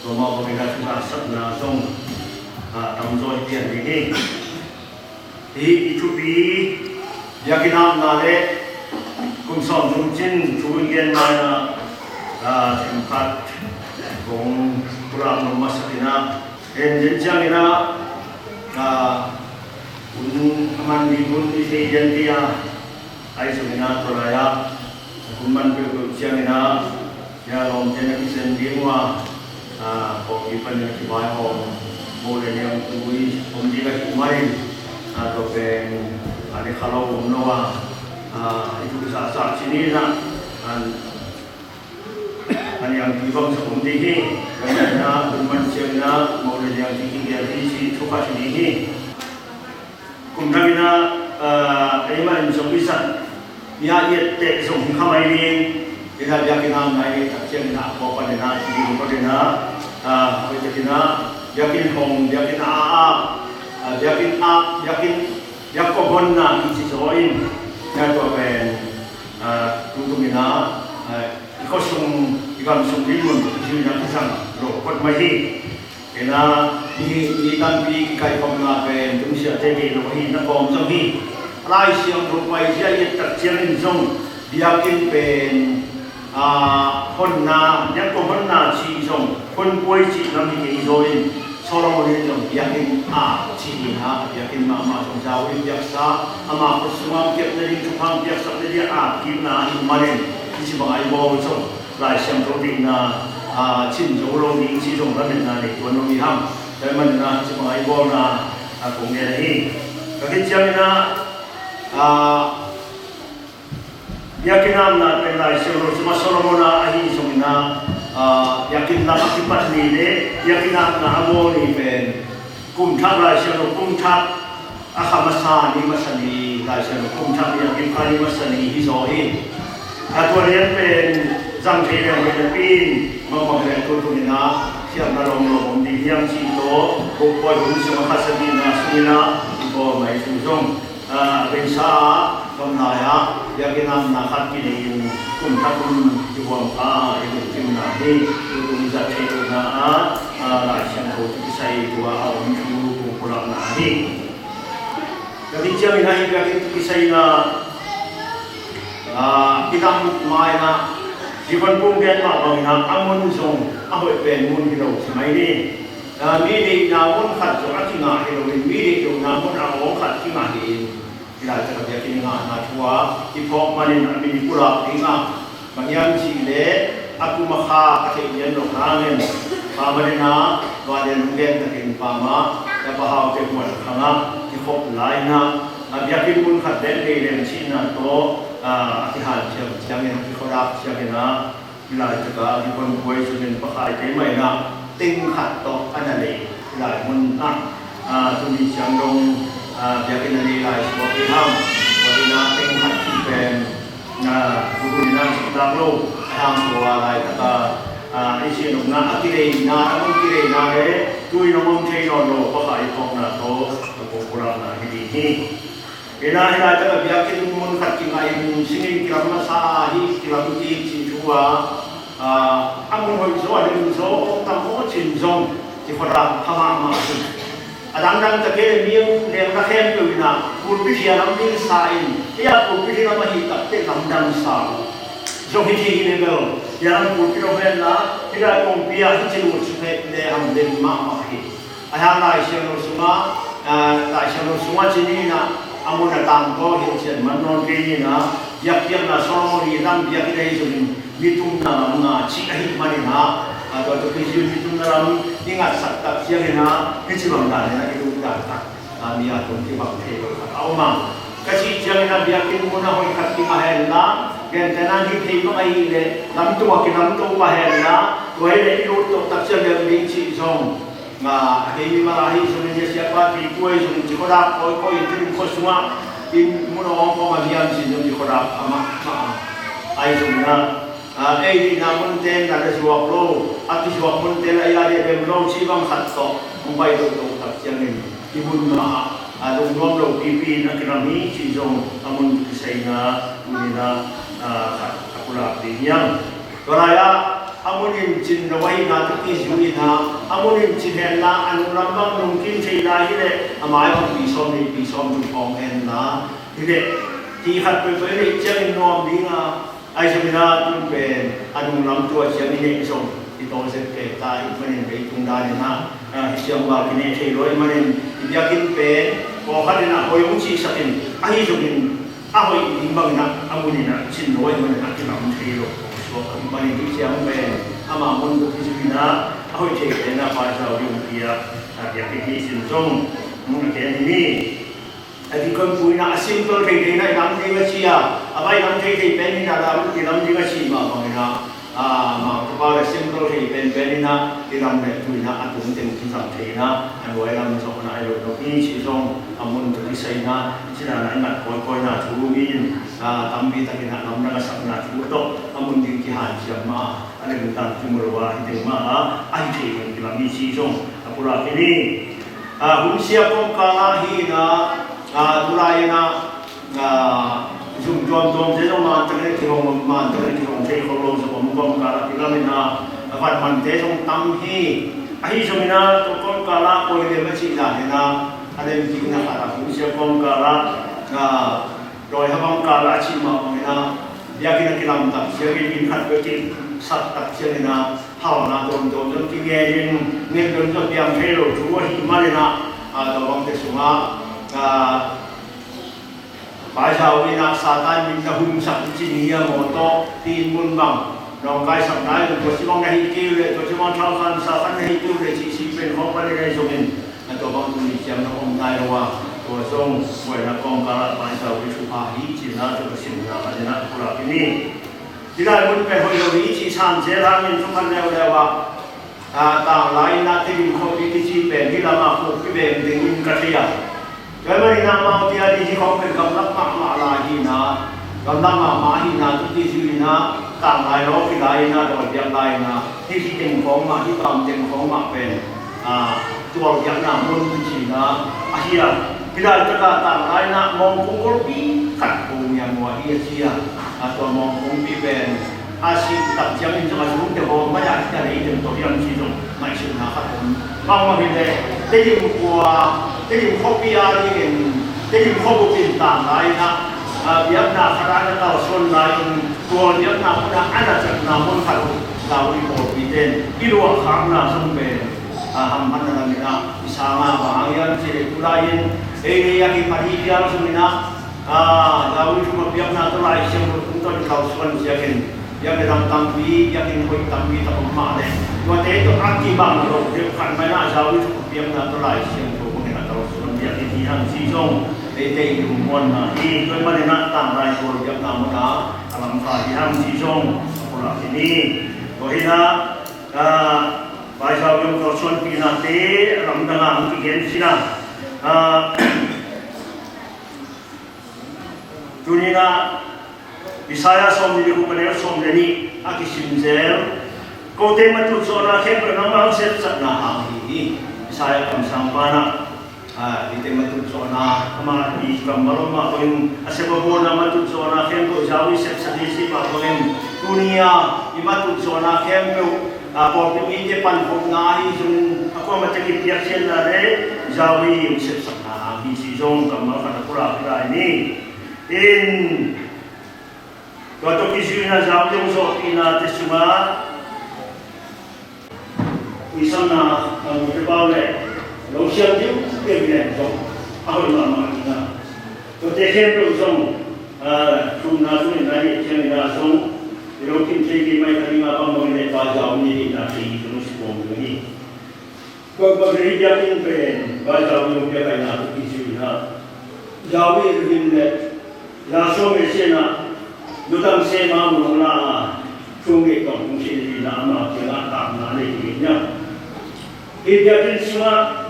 Toma pemega tuzak sakna song tamzo itian ini Di icupi yakinam na le kumsom jumjin chuingen na tempat kong kurang memasakina jenjangina aman dibun isi jantia ai sumina toraya kuman berkuciangina ya lom jena kisen diwa kok ipan yang kibai hom boleh yang tui om dia kumai atau pen ada kalau noa itu bisa saat sini na yang dibang sebelum tinggi kerana kuman ciangina boleh yang tinggi dia isi cukup sini kumtamina iman sumbisan dia tek sum khamai ni dia yakin nai tak ciang nak apa dena di apa dena apa dena yakin hong yakin yakin yakobon na isi soin ya tu ben kumtamina ikosum ikam sumbimun isi nak pisang ro kot mai Kena di tanpi kai pamna pen tum sia te ni lo hi na kom jong hi lai siang ro pai sia ye tak chiang in jong biakin pen hon na yak ko hon na chi jong hon poi chi lam ni zo in solo ni jong biakin chi ha biakin ma jong jaw in biaksa ama ko sumam kep na ring thang biaksa ni ki na in maren chi ba ai bo jong lai siang ro ding na chin dấu lâu những chỉ dùng các mình là để cuốn ông đi ham, để mình là chỉ bằng ai bo là cũng nghe đấy, cái chương là yakinam na penai solo cuma solomona ahi sumina yakin na akibat ni de yakinam na abo ni pen kum thak lai solo kum thak akhamasa ni masani lai solo kum thak yakin kali masani hi zo hi atwa rian pen jang the le pen pin mong le tu tu na siam na long long di hiam chi to ko poi hum sima khasani na sumina bo mai su jong bên xa con này yakinam na khat ki nei kum thakun juwam ibu kim na ni tu za thei na la siam ko ti sai tua awam chu ko pulak na ni jadi jam ini yakin ti sai na kitam mai na jiwan pung gen ma bang na amun song ahoi pen mun ki lo mai ni mi ni na mun khat so ati nga he lo mi ni do na mun a ong khat ki nga ni ila ta ka yakin nga na thua ki phok manin ami pula inga mangyam chi le aku makha ka thei yen no na ngen pa manina wa den gen ta kin pa ma ta ba haw te mo khanga ki phok lai na yakin mun khat den le len chi na to ati han chiam chiam ni ki khodak chiam na ila ta ka ki kon koi chu nen pa khai te mai na tinh hạt to anh này lại muốn tôi đi sang đông việc cái này lại có cái ham có cái là tinh hạt thì về tôi đi làm sự làm lâu ham của lại tất cả cái chuyện đồng na cái này na ông cái này na đấy tôi nó mong thấy nó rồi có phải không là có của làm là cái gì cái này là tất cả việc cái muốn phát triển lại sinh cái làm sa hi cái làm gì chỉ chúa amun hoi zo adem zo tam ho chin zong ti khora phama ma su adang dang ta ke mieng leng ka khem tu na pur pi sia lam ding sa in ya pur pi lam hi tak te lam dang sa zo hi hi ne go ya lam pur pi ro ben la ti ra kong pi a hi chin mu su he le am den ma ma hi a ha lai sia no su ma lai sia no su ma chin ni na amun na tam ko hi chen man non ke ni na yak yak na so mo ri dam yak dai su mitum na na chi ahi mari na atau tu kisi mitum na ram ingat sakta siang na kisi bang na na itu dah tak ni atau ti bang the au ma kasi siang na biakin mo na hoi khat ki ma hen na gen tena hi thei ma ai le lam tu ki lam tu ma hen na toi le lu tu tak siang le ling chi song nga hei ma hi so ni sia pa ti toi so ni ko da ko ti ko suma in mo no ko ma biam si ni ko da ama ai so na di namun ten ada suap lo, ati suap pun ten ayah dia bemlo si bang khato, mumbai tu tak siang ni, ibun ma, dong lo pipi nak kena mi si jong, amun kisah na, ขัดกุหลาบดียังตัวไรอามุนินจินระไว้นาทุกิจุยนาอามุนินจินเห็นนาอนุรัมบังนุ่งกินใช้ได้ที่เด็กหมายว่าปีซ้อมในปีซ้อมจุดของเห็นนาที่เด็กที่ขัดไปเพื่อให้เจ้าอินนอมดีงาไอ้สมินาตุนเป็นอนุรัมตัวเชียงนี่ส่งที่โตเสร็จเกิดตายมันเป็นไปตุงได้นะเชียงว่ากินเที่ยวร้อยมันอยากกินเป็นพอขัดนะพอยงชีสักินไอ้สุกินอาหอยอินบังนะอามุนินะชินร้อยมันนักกินน้ำเที่ยวมันที่เชียงเป็นอามามุนตุกิจุนะอาหอยเที่ยวนะภาษายุงเทียอยากกินที่สินจงมึงแค่นี้ไอ้ที่คนพูดนะซิมเปิลเรื่องนี้น้ำที่ว่าเชียอะไรน้ำที่เป็นนี่นะน้ำที่ว่าชีมาบางนะมาตัวเราซิมเปิลที่เป็นนี่นะที่น้ำเนี่ยพูดนะอันตุนเต็มที่สัมผัสนะอันว่าเราไม่ชอบนะไอ้เราที่ชีจงอามุนตุกิใส่นะที่นั่นนั่นคอยนะชูวินตั้มบีตั้งกินน้ำนั่งสักนะชูโตอามุนดิ้งที่หันเชียมาอันนี้เป็นการที่มรวาที่เต็มมาไอ้ที่มันที่เรามีชีจงพวกเราที่นี่หุ่นเสียกงกาลาฮีนะตุลายนะจุ่มจอมจอมเจ้ามาตั้งแต่ที่ห้องมาตั้งแต่ที่ห้องเจ้าของเราสมมติกงกาลาที่เราไม่นะฟันมันเจ้าตั้มฮีไอ้สมินะตัวกงกาลาโอยเดียบชิลาเนะอันนี้จริงนะครับหุ่นเสียกงกาลาโดยห้องกาลาชิมาเนะอยากกินกินลำตัดเสียกินขัดไปกินสัตว์ตัดเสียนะเท่านะโดนจนที่เงี้ยเงี้ยจนจะเบียงให้เราชัวร์หิมาเลยนะตัวบางทีสุมาภาษาวินาศาตันมินหุ่นสักจินียโมโตตีนมุนบังเราใครสักนายตัวที่มองในฮิคิวเลยตัวที่มองชาวคันสาคันในฮิคิวเลยชีเป็นของประเทศส่วนตัวบางตัวนี้เชื่อมน้องนายว่าตัวทรงเวลากองการภาษาวิชุภาฮิจินาตัวสิ่งนั้นอันนั้นกุหลาบนี้ที่ได้บุญเป็นคนเราวิจิชานเจรามินทุกคนแล้วว่าต่างหลายนาทีเขาวิจิเป็นที่เรามาพูดที่เป็นถึงกระเทียมโดยไม่นำมาที่อดีตเขาเป็นกำลังมาลาฮีนากำลังมาฮีนาทุกที่ชีวิตนะต่างหลายโลกที่หลายนะโดยเดียงหลายนะที่เต็มของมาที่ตามเต็มของมาเป็นตัวอย่างนั้นมุนจีนะอาเฮียที่ได้จะต่างหลายนะมองคงกลปีขัดคงอย่างว่าเฮียเชียตัวมองคงปีเป็นอาชีพตัดเชียงอินทร์สูงแต่ผมไม่อยากจะได้เต็มตัวอย่างที่ตรงไม่ใช่นะครับผมบางวันเลยได้ยินกลัวได้ยินข้อพิจารณาได้ยินข้อบุกติดต่างหลายนะเบียดนาคราชเราส่วนหลายตัวเบียดนาคนนั้นอาจจะนำคนขัดเราอีโปรปีเดนที่รัวข้างนาสมเป็นฮัมพันธ์นั้นนะที่สามารถบางอย่างที่ตุลายินเอเรียที่ปฏิบัติสมินะเราอีกคนเบียดนาตุลาเชื่อมคุณต้นเขาส่วนเสียกันยังได้ทำตั้งปียังได้คุยตั้งปีตั้งมาเลยวันนี้ตัวอักกีบางเราเรียกขันไม่น่าเราอีกคนเบียดนาตุลาเชื่อมตัวคนนั้นเราส่วนเบียดที่ทางซีจงได้อยู่บนที่ด้วยประเด็นต่างรายตัวยังนำมาทำฝ่ายที่ทำซีจงคนละที่นี่ตัวที่นะภาษาวิวชนปีนาเตรำดังอันที่เห็นสินะจุนีนะวิสัยสมนิรุปเนรสมเรนีอากิสิมเซลโกเตมัตุโซนาเข้มเป็นน้องมาเสร็จสักนาหาฮีวิสัยคำสั่งปานะdi tempat zona ama di kamar ma koin asebabo na matut zona kem ko jawi set sadisi pa koin dunia di matut zona kem ko por pi je pan ko ngai sun ako mataki piak sel la re jawi set sakna hi si jong kamar kana pura pura ini in to kisina jawi so ina tesuma isana mo te paule lâu xem tiếp cái việc này giống ao mà là tôi thấy xem được giống chúng ta chúng ta đi xem là giống lâu kim chơi cái máy cái mà bằng bằng này bao giờ như là thì chúng sẽ cùng với đi còn bằng cái gia đình về bao giờ như cái này là cái gì đó giáo viên hiện nay là số người xem là chúng ta xem mà muốn là chung cái tổng cũng sẽ đi làm mà cái là tạm là để nhá thì gia đình semua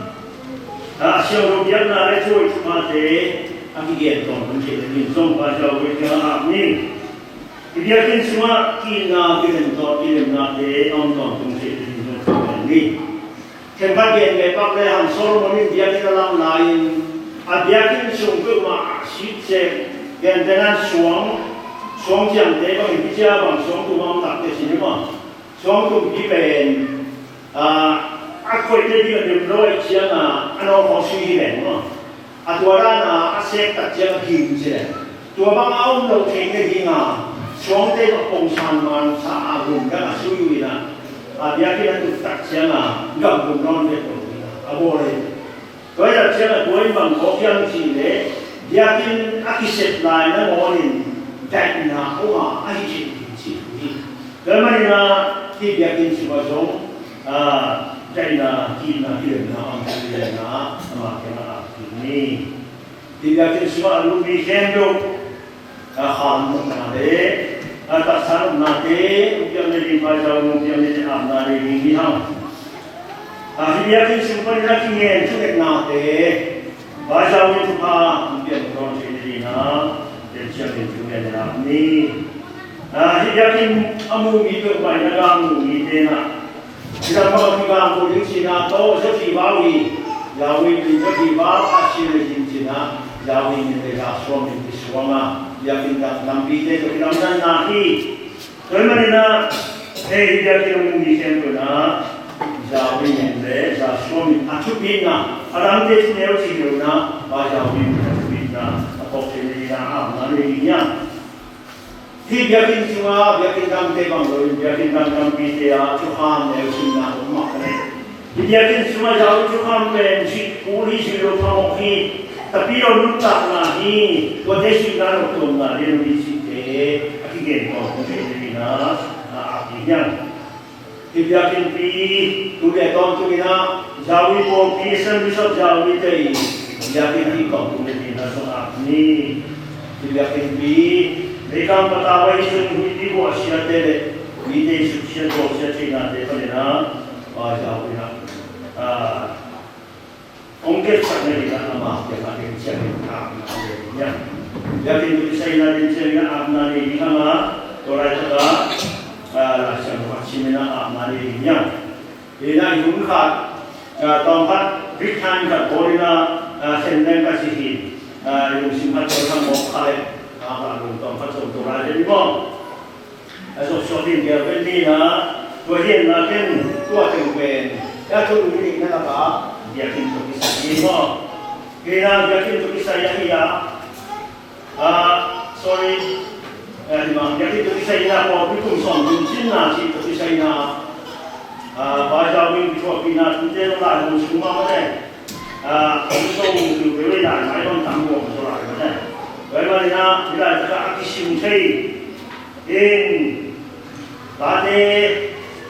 siang rupiah nara cuy cuma deh, aku giat tong mencari tong baca wujud ni. Dia kan semua kina nade nonton mencari tong ni. Tempat dia lepas lehan Solomon dia di dalam lain, dia kan sungguh masih cek dengan xuống chẳng thế bằng cái chia bằng xuống tụ mong tập để xin mà xuống tụ đi về khối cái gì là điểm rồi chia là anh ông có suy nghĩ mà tua ra là sẽ đặt chia hình gì tua bằng ông đầu tiên cái gì mà xuống thế có công sản mà xã vùng các là suy nghĩ là bây giờ cái tụ đặt chia là gặp vùng non thế rồi bố này cái là chia là cuối bằng có phiên chỉ để bây giờ cái xếp lại nó ngon đại na cũng mà ai chỉ cái mà là khi bây giờ cái sự sống đại na khi na ông cái na mà cái na ini thì bây giờ cái sự lúc đi xem đâu khám một ngày ta sáng một ngày bây giờ đi phải giờ bây giờ đi làm ngày đi không thì bây giờ cái sự là cái nghe chút cái nào thế bây giờ mình chụp biển con gì na siya din tuloy na ni hiyakin amu ito ba nagang ite na sila mga ko din sina to sa tibawi yawi din sa tibaw asir din sina yawi ni nila som din suwama yakin ka nampite to kinamdan nahi kaya na hiyakin amu ite na yawi ni nila sa som atupin na alam din niyo sino na ba yawi ni na học sinh đi ra học nó đi nhá khi việc kinh chúng ta việc kinh tâm thế bằng rồi việc kinh tâm bị thế à chú ham nếu xin là cũng mặc này thì việc kinh chúng ta giáo chú ham về sự cố lý sự đồ phong khi tập đi đâu lúc tập là hi có thể xin ra một tuần là đi đi xin thế cái nghề của công ty đi nó thì nhá thì việc kinh phí tôi để con tôi na giáo viên bộ phí sân đi sắp giáo viên thì yakin di kampung ini nasional ini yakin di mereka pertama itu di bawah siat deh di siat bawah siat Cina deh pada na jauh na ongkir sana di nama yang ada di siat ni ya yakin di sana di siat amna di nama torai tada siat vaksin amna di ya ini yungkat tempat berikan kat boleh sen dan kasih yung simpan orang mau kale kalau tempat untuk raja di bawah so shopping dia beli na tua hian na ken tua tengben ya tu ini na apa dia kin tu kisah di bawah kira dia kin tu kisah ya sorry di mana dia kin tu kisah ya mau bikin som jin na si tu kisah na baca wing tu pina tu dia lah semua macam ông sâu từ cái bây giờ máy con tạm buộc cho lại cái này vậy mà là bây giờ các cái siêu xây in là thế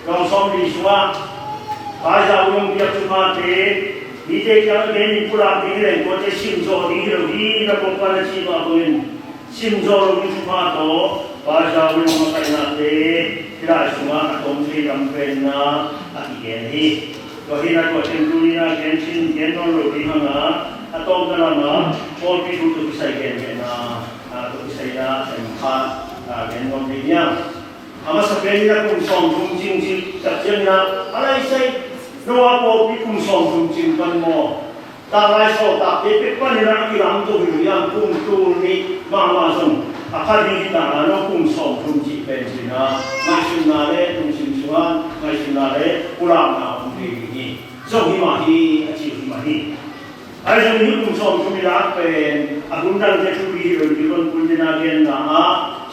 còn xong đi xuống bây giờ ông việc chúng ta thế đi thế cho cái những phụ làm cái này có thể siêu cho đi rồi đi là một cái gì mà mình siêu cho rồi chúng ta đó bây giờ ông mà cái nào thế thì là xuống ông xây làm bên na cái gìก็ที่นั่นก็เช่นดูนี่นะเช่นชิ้นเช่นนอนหรือที่ห้างนะตรงกันนะพอที่ดูตัวใส่เงินนะตัวใส่นะเส้นขาเงินนอนดีเนี่ยอามาสักเป็นนะคุณส่งทุ่งจริงจริงจัดเจนนะอะไรใส่เราว่าพอที่คุณส่งทุ่งจริงกันมั้งตาลายโซ่ตาเด็กๆก็นี่นะที่เราตัวอยู่ยังคุณตัวนี้มาส่งคดีต่างๆเราคุณส่งทุ่งจริงเป็นสินะไม่ชินนาเล่ทุ่งจริงชวนไม่ชินนาเล่กุหลาบนาคุณดีส่งที่มาที่อาชีพที่มาที่ไอ้ส่วนนี้คุณส่งคุณมีรักเป็นอาคุณดังจะช่วยหรือที่คนคุณจะนาเรียนนะ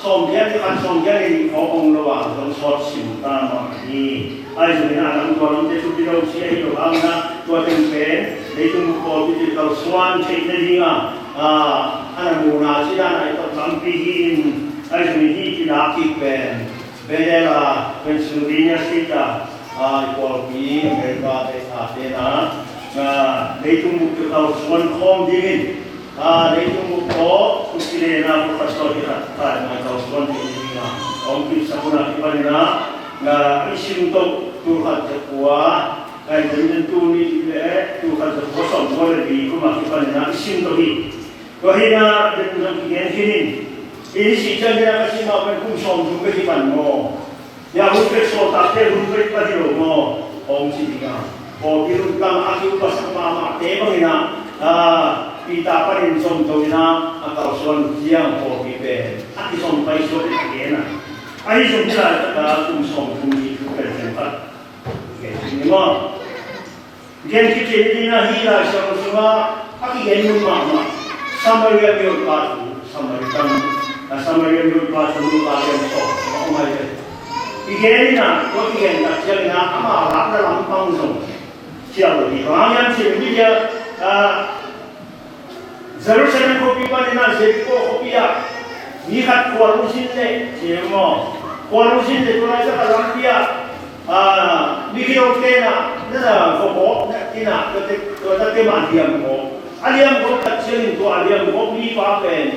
ส่งแค่ที่การส่งแค่ในขององค์ระหว่างต้องสอดสิ่งตามมาที่ไอ้ส่วนนี้อาคุณตัวนั้นจะช่วยเราเสียให้เราบ้างนะตัวเต็มเป็นในตัวบุคคลที่เราสวรรค์เช็คได้ดีอ่ะอันนั้นมูนาที่ด้านไหนต้องทำปีหินไอ้ส่วนนี้ที่รักที่เป็นเบลล่าเป็นสุริยสิตาPolri, Amerika, Athena, itu mungkin kalau semua kom dingin, itu mungkin kita nak pasal kita, kalau semua dingin, om kita semua kita ni na, isi untuk Tuhan terkuat, dan tu ni Tuhan terkuat semua lagi, cuma kita ni na isi untuk ini, kerana dengan ini, ini sih jangan kasih makan kumsom juga di mana. Ya hukum soal tak hukum pada lomo om sih dia. Oh biru kami aku pas sama mak teh bagaimana pita panin som toina akal son siang ko pipe ati som pai so agena ai som la ta kum som kum ni ku per sempat ke ni mo gen ki te ni na hi la som suma aki gen mun ma samaria mi pa tu samaria mi pa tu ba gen so ma mai ke igen na ko igen ta chen na ama la na lam pang som chiao ni ha yan che mi ya Jerusalem ko pipa ni na Jericho ko pia ni khat ko lu sin le che mo ko lu sin le ko na sa kalam pia ni ki o ke na na ko ko na tina ko ta te man diam ko aliam ko ta chen ko aliam ko mi pa pen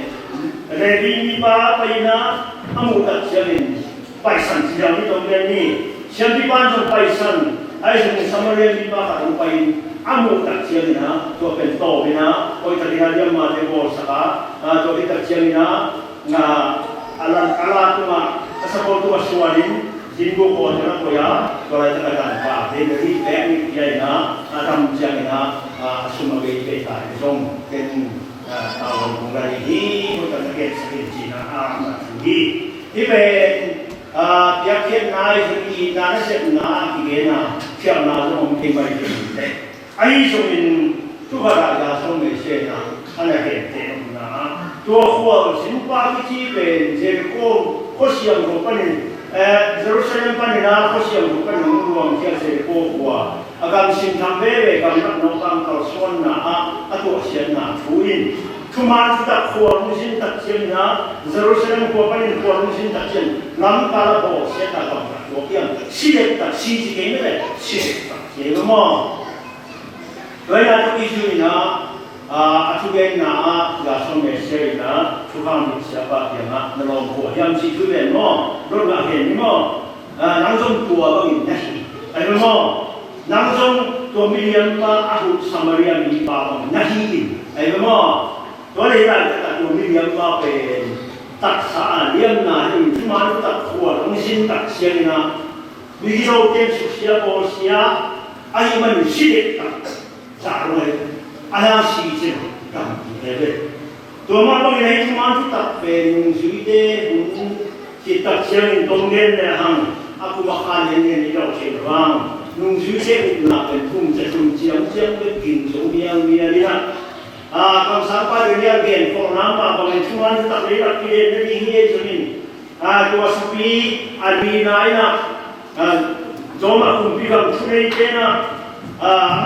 re mi pa pa ina amu ta chen pai san chi yang ni dong le ni chen pi pan so pai san ai so samaria mi pa ka dong pai amu tak siang ina to pen to ina oi tadi dia ma de bol saka to tak siang ina nga alan ala tu ma asapol tu aswarin jinggo ko na ko ya to lai ta kan pa de ri pe ni ya ina atam siang ina sumage pe ta song ken ta ko ngai hi ko ta ke sakit china ma hi ipe ya ken nai hi na se na ki ge na siang na lo om ke mai ke ai so in tu ba da so me se na ana he te na to ho sin pa ki chi be je ko siam ko pa ni Jerusalem pa ni na ko siam ko pa ni mu ruang kia se ko wa agam sin tham be be gam na no kam ka son na a to sian na thu in tu ma tu ta ko mu sin ta chen na Jerusalem ko pa ni ko mu sin ta chen lam ka la bo se ta ka ko kiam si le ta si ji ke ne si ta ye mo Doi na tu isu ina atu gen na ga som me se na tu kam ni siapa yang na long ko yang si tu ben mo ro na hen ni mo nang som tua ba ni nahi ai mo nang som to million pa aku samaria mi pa nahi ai mo to le la ta to million pa pe tak sa liam na ni tu ma tu tak ko long sin tak siang na bi ro ke su sia ko sia ai man si de tak giả rồi anh xì chứ cầm thế đấy tôi mà bao ngày chúng ta tập về suy đề cũng chỉ tập chơi đông đen là hàng aku makan yang đâu chơi vang nung suy đề cũng là cái thùng sẽ thùng chiang cái kinh số miang đi ha còn sáng qua được nhà biển còn nắm mà bao ngày chúng ta tập lấy tập kia để đi hết cho mình tôi sapi albi này na do mà cũng bị cầm chui thế na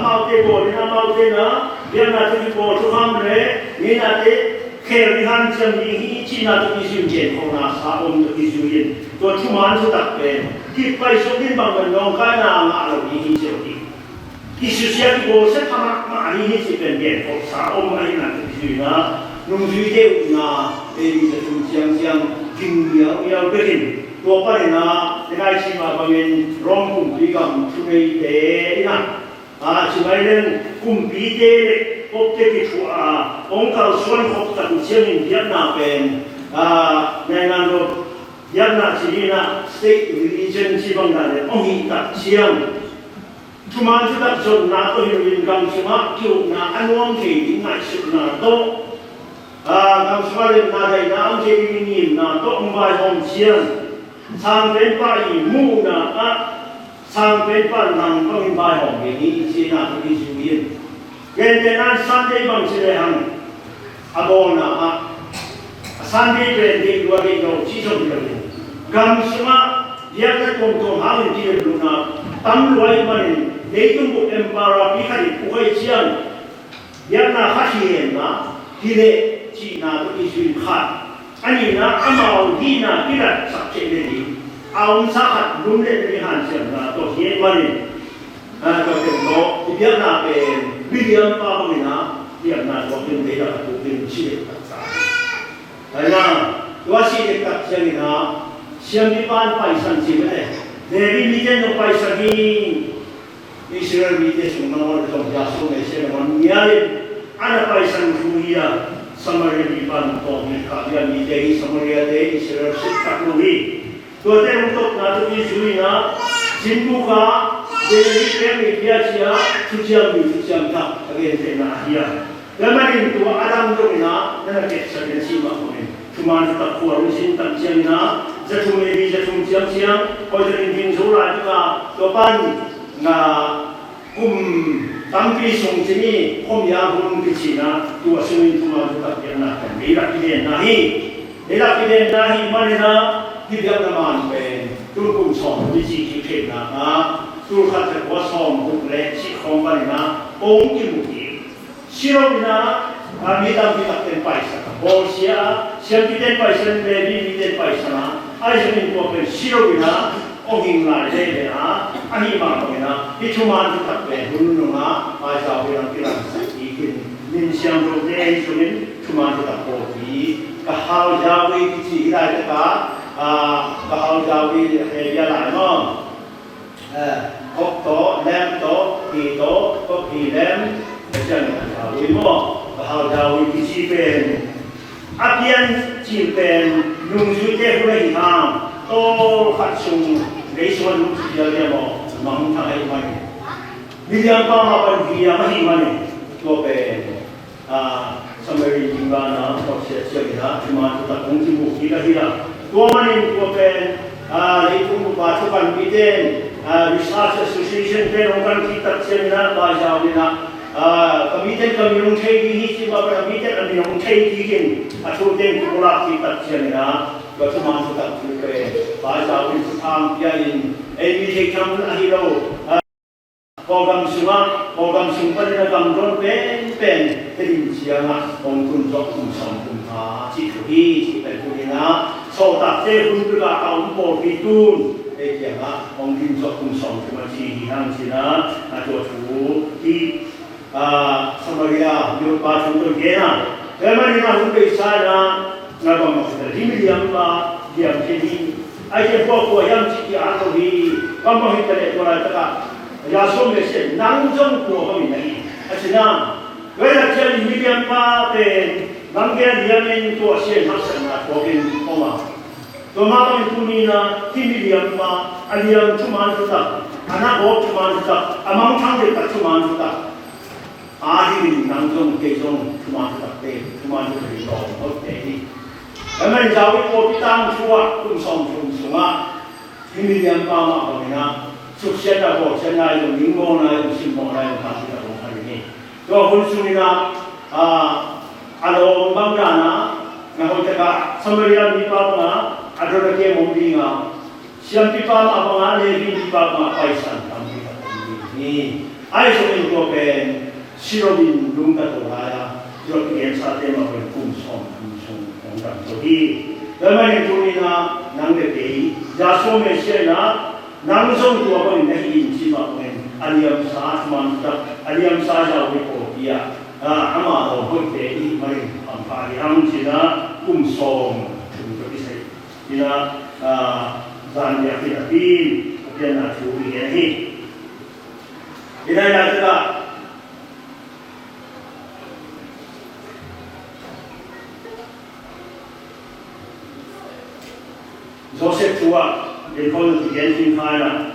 mau te bo ni mau te na dia na te bo tu ham re ni na te kher ni han cham ni hi chi na tu isu jen ko na sa om tu isu yin to chu man chu tak pe ki pai so din bang ban long ka na ma lo ni hi che ti isu sia ki bo se tha ma ni hi chi pen yen ko sa om ai na tu isu na nung ju de na e ni se tu chiang chiang king ya be kin to pa ni na te kai chi ma bang in rong kum pi kam chu nei te na chỉ mấy nên cùng bí tế quốc tế cái chỗ ông cao xuân học tập chương trình Việt Nam bên này là rồi Việt Nam chỉ là state religion chỉ bằng là ông hiện tập chương chúng ta chúng ta chọn là tôi hiểu liên quan chúng ta kiểu là anh ông thì những ngày sự là tốt làm sao để là đây là ông chỉ nhìn là tốt ông vài hôm chương sang bên phải mu là sang bên phải nằm trong bài học về ý chí là cái gì vậy? Cái này là Sunday bằng chỉ là hàng abon là Sunday về thì đua đi đâu chỉ trong điều này. Gam semua dia kan công hal yang dia guna tam luai mana dia tu buat empara pihak pukai cian dia nak khasian na dia Cina tu isu khat ani na amal dina tidak sakit ini awam sahat belum dari hansen na to hian mari to tendo dia na pe William pa na dia na to tin dia to tin chi ta sa na wa si ta chen na siam di pan pai san chi me ne mi ten no pai sa gi Israel mi te sung na to ja so me se na nia ana pai san fuia Samaria di pan to mi ka dia mi te Samaria de Israel sit ta lui to te untuk na tu isui na jinbu ka de ri pe mi dia chia tu chia mi tu chia ta again te na dia แล้วมันเป็นตัวอาดัมตรงนี้นะนั่นแหละเกิดสังเกตสิมาคนนี้ทุกมันจะตัดขวดรุ่งสินตัดเชียงนะจะทุ่มเอวีจะทุ่มเชียงพอจะเรียนทิ้งสุราที่ว่าตัวปั้นกุมตั้งปีส่งที่นี่ผมอยากรู้ที่สินะตัวสิ่งที่มาจะตัดเชียงนะไม่รักที่เด่นนะฮีไม่รักที่เด่นนะฮีมันนะที่เดียวกันมันเป็นตัวกุมสอนวิจิตรเทพนะตัวขัดจะว่าสอนกุมเล็กชิคองมันนะองค์ที่มุกีSirobina, kami tahu kita paisa. Bolsia, siapa kita paisa, baby kita paisa na. Ayo ni tu apa? Sirobina, orang lain deh na. Ani mana na? Itu mana kita pakai? Dulu na, aja orang kita ikin. Minsiam tu deh itu ni, cuma kita kopi. Kahal jawi kecil kita kita, kahal jawi dia lain no. Okto, lem to, ito, kopi lem. Macam ni, lima bahawa kisi pen, apian cipen, nunggu je boleh hitam, to katsung, lesuan nunggu dia mo, mangta hai mana, biliang apa dia mahi mana, to pen, sambil jingana, to siapa dia, cuma tu tak mungkin kita hilang, to mana to pen, itu pasukan biden, research association pen orang kita seminar bahasa dia. Kamitan kami orang cai di sini, apa kamitan kami orang cai di sini, asal dia kulah kita sini na, kalau cuma sudah cukai, bahasa awin saham piain, ini sekam ahiro, program semua ni nak gambar pen, terim siapa, orang jok kumsam kumha, cikui cikui na, sotak je pun juga kaum portitun. Dia orang jok kumsam cuma cihang cina, atau tu di Samaria, dia pasang tu kena. Kalau ni nak hukum sana, nak maksud dia yang dia jadi. Aje pokok yang ciki atau di, kamu kita lihat orang tak. Ya semua mesti nangzong pokok kami ni. Asalnya, kalau jadi medium pen, nangger dia ni tu asyik masak nak pokok koma. Tomang itu ni na medium aliam cuma kita, anak bos cuma kita, amang thang kita cuma kita. Adi nangzong kezong cuma terpakai, cuma terpakai orang terpakai. Kami jauh kopi tang suak pun sunga. Ini yang pama kami na. Sukses aku, saya yang lingkungan yang simbol yang kasih aku hari ini. Tuh pun sunina, ada orang bangga na, nak kita sembelian di pama, ada lagi yang membina. Siapa di pama pama, lagi di pama paisan kami ini. Ayo sebelum kopen. Sirobin lumba tu raya, jauh kian sahaja mahu kumsong orang tu. Dalam itu ni na nang dekei, jasuh Malaysia na nangzong tu apa ni inci mahuin aliam sah mantap, aliam sah jauh dia. Ama tu dekei mari ampari ham cina kumsong untuk isai. Cina zandia kita pin, kita nak curi ni. Ina yang kita Joseph tua, dia kalau tiga tim kaya,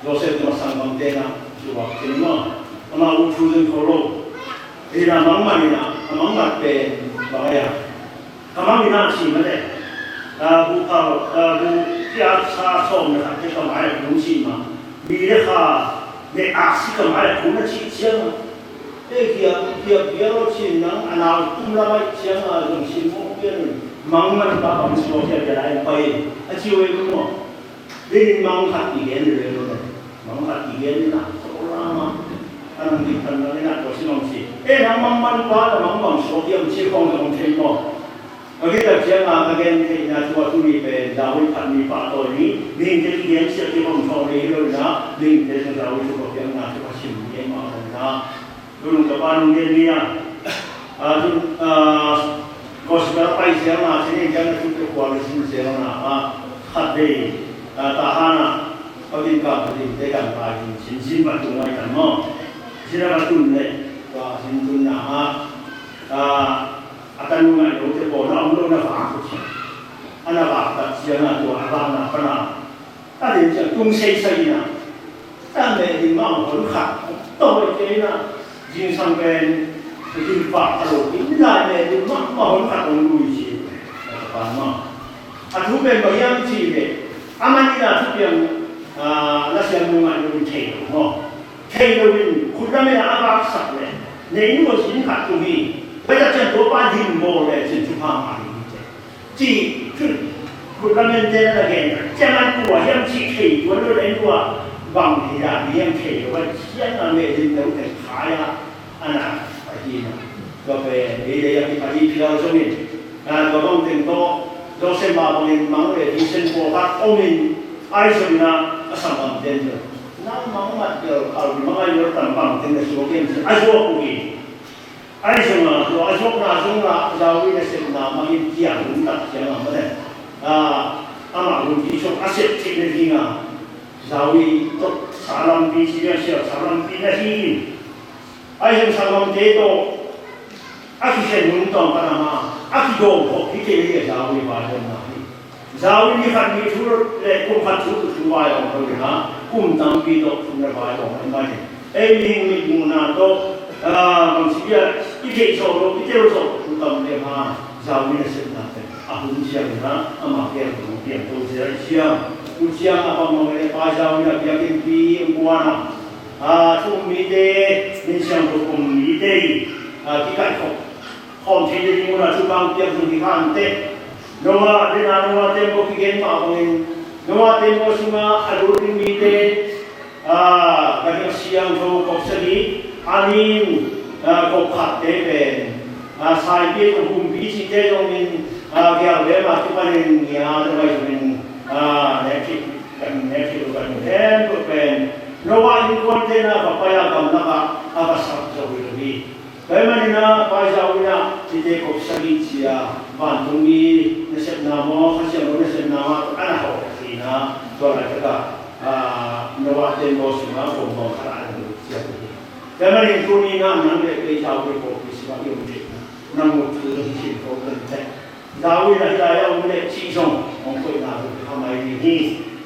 Joseph tu masang bangtena, tua kelima, ama utusan kalau, ini nama mana ni? Nama pen, bahaya. Kamu ina si mana? Bu tiap som nak kita mahal kunci mah. Bila ni aksi kemana kunci siapa? Dia si nang anak tu lama siapa yang si mungkin. Mangan apa pun semua dia lain baik. Aciwe semua. Ini mangan tiga ni lepas tu. Mangan tiga ni nak seorang mah. Orang di tanah ni nak kau senang si. Mangan apa? Mangan semua dia mesti kau yang terima. Kita jangan agen ni nak buat tu ni pen jauh kami patut ni. Ni jadi siapa yang kau ni na. Ni jadi jauh tu kau yang nak tu pasti ni macam na. Dulu kapan ni ya? Kau sekarang paisa mana sini jangan cukup kualitas sekarang na, hati, tahan, kau tinggal di dekat pagi, sinsin batu macam mana, sini batu ni, kau sinsin na, akan mengai itu boleh orang nak faham, anak bapa siapa tu abang na pernah, tadi macam tungsi na, sampai di mana pun khak, tahu je na, jin sampai thì phạt ở lối in lại này thì mắc mà hôn phạt ông lùi gì là phạt mà thu bên bảo hiểm chi về anh là thu tiền là xem mua ăn lùi thề đúng không thề lùiคุณก็ไม่ได้อาบัติสักเลยในนู้นสินค้าตรงนี้ไปจะเจอตัวป้าหินโมเลยสินทุพามาจีคือคุณก็ไม่ได้อะไรกันจะมันกลัวยังชีเขียวตัวเรื่องตัวบางทีอะมียังเขียวว่าเชี่ยนั่นไม่ได้เราแต่ขายอะอันนั้นไปที่นั่นก็เป็นเดี๋ยวไปที่พิลาโซนิก็ต้องเต็มโตโดเซมาบางทีมังเลยที่เส้นโบกัสโอมินไอซ์ส่วนน่ะสังคมเด่นเลยนั่งมังมัดเดียวเอามังไอ้ยอดต่างบางทีในส่วนเกมไอซ์ว่าคุยไอซ์ส่วนน่ะตัวไอซ์ว่าน่ะส่วนน่ะเราวินาทีน่ะมังยิ่งเกี่ยงตัดเกี่ยงอะไรอามาลุที่ชอบอาเซตที่ในที่น่ะเราวิตัวสารพัดปีสิ่งเสียสารพัดปีนาทีไอ้ยังสารพัดเด็ดโตอาคิเชนมุ่งตรงกันมาอาคิโดมพอพิจารณาเราวิบาลนะเราวิมีการมีธุรกิจเล็กคุ้มพันธุรกิจวายของเรานะคุ้มตั้งปีโตคุ้มระบายของเราเนี่ยเอ้ยมีมุนาโตบางสิ่งที่เกี่ยวกับพิจารณาคุ้มตั้งเลยมาเราวินาทีนั้นอาหุ่นเชียงนะอามาเกี่ยวกับเกี่ยวกับเชียงคุณเชียงอาบางเมื่อป้าเราเนี่ยเกี่ยวกับปีบัวนะทุกมีเดนิสัยทุกมีเดที่การของที่จะมีมูลค่าบางเกี่ยวกับที่การเตะโน้ตเดินโน้ตเต็มพอพิเกณฑ์มาบางเงินโน้ตเต็มพอสุมาอารมณ์มีเดการเชียงทุกกบสลีอันนี้กบขัดเตะเป็นสายเกี่ยวกับหุ่นปีจิตเตะตรงนี้เกี่ยวกับมาที่มันเนี่ยจะไปเป็นเน็ตฟิกกันแทนก็เป็นโน้ตที่คนเดินกับไปกับนักอาบัติสัตว์จะวิ่งดีแต่มันนะไปจะวิ่งที่เด็กกบสลีเชียบ้านตรงนี้ในเซนนามอเขาเชื่อว่าในเซนนามออันนั้นเขาที่นะตัวอะไรก็โน้ตเต็มโบสุมาผมบอกขนาดนี้เชียแต่มันยังตัวนี้นะนั่นเลยไปชาวไปกบที่สิบวันอยู่ที่นั่งหมดคือที่เขาเป็นแต่ดาวิดได้เอาเงินชี้ส่งของคนนั้นทำไมดี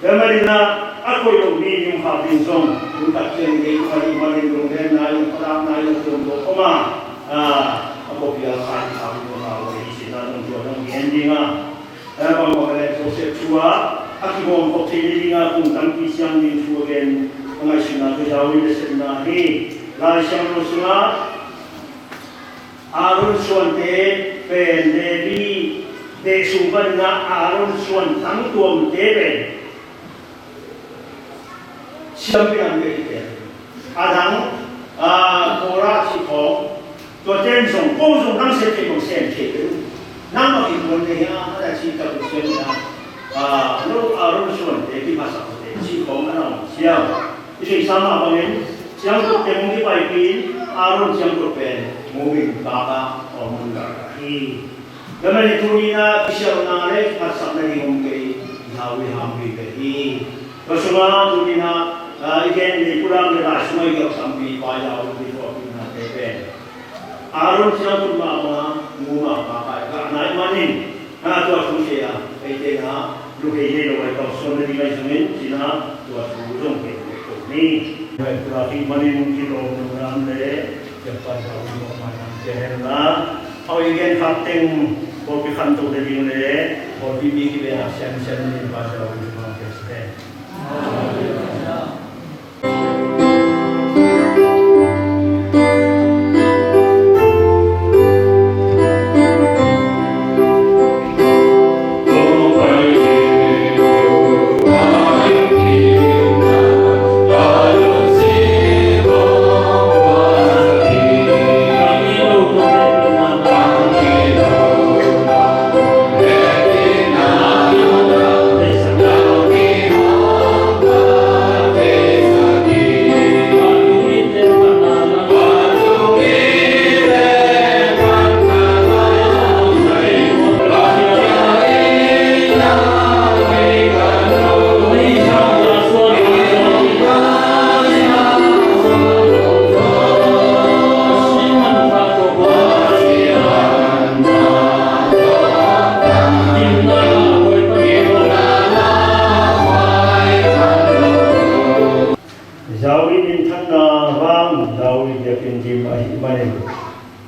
แต่มันนะอาคุยลงนี้ยังขาดส่งคุณตัดเชิงเด็กคนนี้มาเรียนโรงเรียนนายพระนายตรงตัวเข้ามาอาบุพิอาคารทำตัวเราเลยสินะตรงตัวตรงนี้จริงอ่ะแล้วบางคนเลยโซเชียลชัวอาคิบองพบที่จริงอ่ะคุณตั้งที่ยังมีชัวกันบางสิ่งนั้นก็จะวิ่งเส้นนั้นนี่ลายช่างรู้สึกว่าอารมณ์ส่วนเด็กเป็นเดบีเด็กสุวรรณอารมณ์ส่วนทั้งตัวเด็กเป็นเชื่อมไปอันเดียวกันอาดังโคราชของตัวเจนส่งกู้ส่งทั้งเศรษฐกิจของเศรษฐกิจนั่นมาอีกคนเดียวอะไรที่กับเชื่อมนะลูกอารมณ์ส่วนเด็กที่ภาษาเด็กที่ของเราเชื่อมที่สามารถบางอย่างเชื่อมกับเด็กที่ไปปีนอารมณ์เชื่อมกับเป็นมูวินบาบาออกมันกันที่แล้วมันตัวนี้นะพิเศษนะเลยภาษาในองค์เกย์ยาววิหามวิเกย์ก็สมัยตัวนี้นะอีกอย่างในกุลาในราชมัยกับสัมพีปายาววิโรปินะเตเป็นอารมณ์เชื่อมกับมามูมาบาบาก็นายมันนี่ตัวผู้เชี่ยวไอ้เจ้านะลูกเอ๋ยเราไว้ก็ส่วนที่ไม่สมิงจีน่าตัวผู้ร่วมเป็นตัวนี้เวลาที่มันนี่มุกิโลนึงนั่นเลยจะไปเราดูมันนั่นเจริญนะเอาอีกอย่างขัดเต็มพอพิคันตัวเดียวเลยพอพิบีที่เป็นอาเซียนนี่ภาษาเราดูมันเป็นสเตย์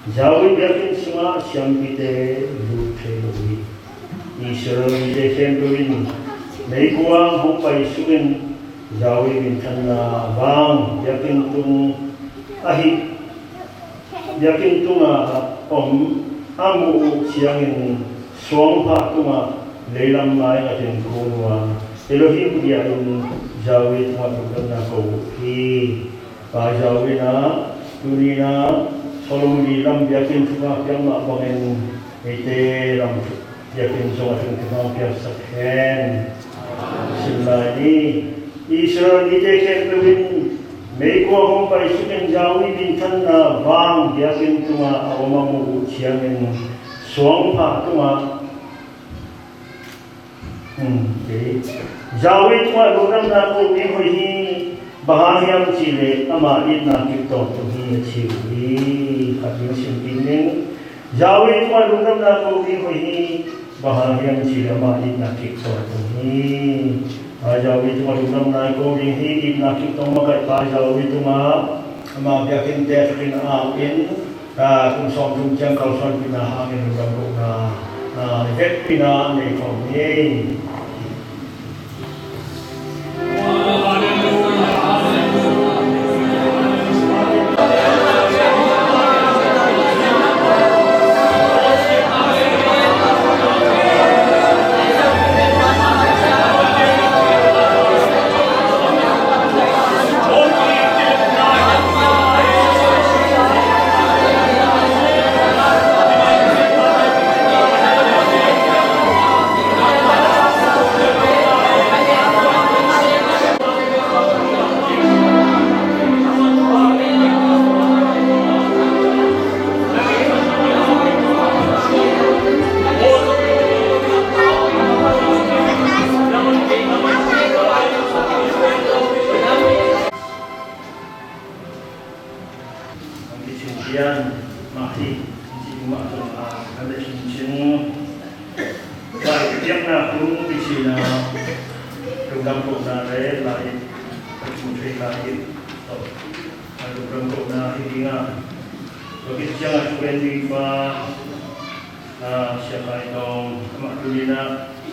Jawi biakin semua siang kita lupa lagi. Israel kita kembali. Naikuang hupai sugen Jawi bintan na bang biakin tung ahi biakin tung amu siangin suang pa tung leilam mai atin kunwa. Elohim dia Jawi tung atuk na kau hi pa Jawi na dunia Solomon lam biakin semua yang nak bangun itu lam biakin semua yang biasa kan. Selagi Israel kita kembali mereka orang perisukan Jawi bintan na bang biakin semua awam mu siangin suang pa semua. Jawi semua orang nak pergi Bahayam Chile ama itna kito tuhi chiwi khatim simpinin Jawi tuma lungam na ko hi bahayam Chile ama itna kito tuhi Jawi tuma lungam na ko hi itna kito makai pa Jawi tuma ama biakin tekin in kung som tung jang kau son pina hangin lungam ko na vet pina nei ko ni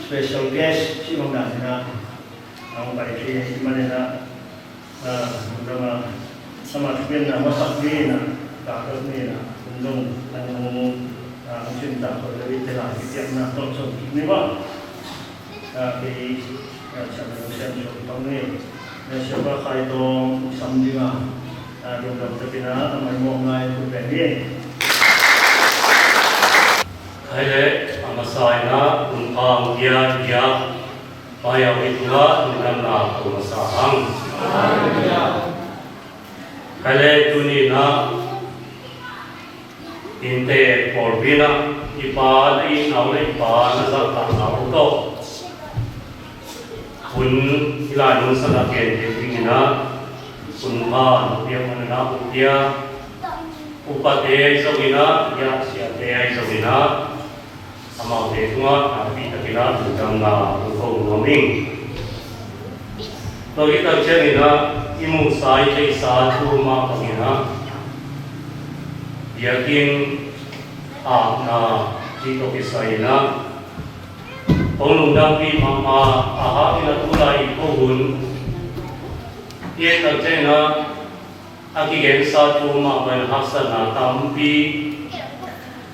special guest si Mang Dana ang paikli si Manila drama sama sebenarnya masak ni na takut ni na undung ang cinta ko dari telah tiap na tonton ni ba di channel channel tong ni na siapa kai dong samdinga dong tapi na amai mo ngai ku ni Hai Amasayana umpang dia payah itulah mengenal kemasahang. Kale tunina inte porbina ipali naule ipana zakta nauto kun ilanun sanaken tingina kunpa dia mengenal dia upate sogina ya siate sogina Amau te tunga nabi takina tentang na ukong ngoming. Bagi tak na imu sai kay sa tuma pangina. Yakin na dito kisay na. Pangundang di mama aha pinatulay kohun. Iye tak na akigen sa tuma panhaksa na tampi.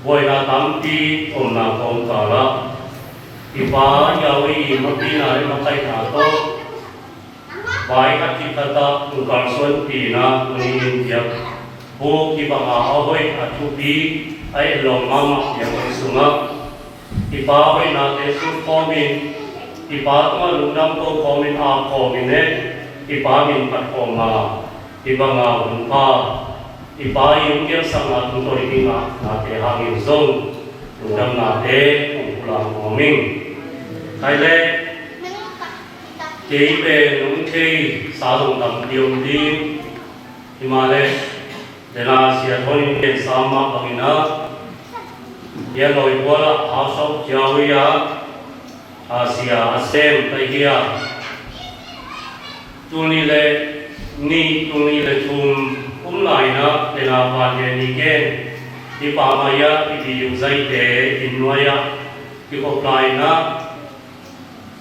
Boy na tampi om na kong kala ipa yawi mati na rin makay nato bay at kitata ng kalson pina ng India bu ipa nga ahoy at hupi ay long mama yang sunga ipa ahoy natin su komin ipa tumalunam ko komin a komine ipa min pat koma ipa nga unpa Ibayi yung sa mga tutoriking natin hangin zone Tundang natin kung pulang ngoming Kaya Kaya nung kay sadong tamdiyong din Himale Dena siya toning ken sama pangina Yan lo'y wala hasaw Jawiya Siya asem tahiya Tunile Ni tunile tum Umlay na tinapalya ni Ken ที่ป่ามายะที่อยู่ใจเตอินวายะที่ออกไลน์นะ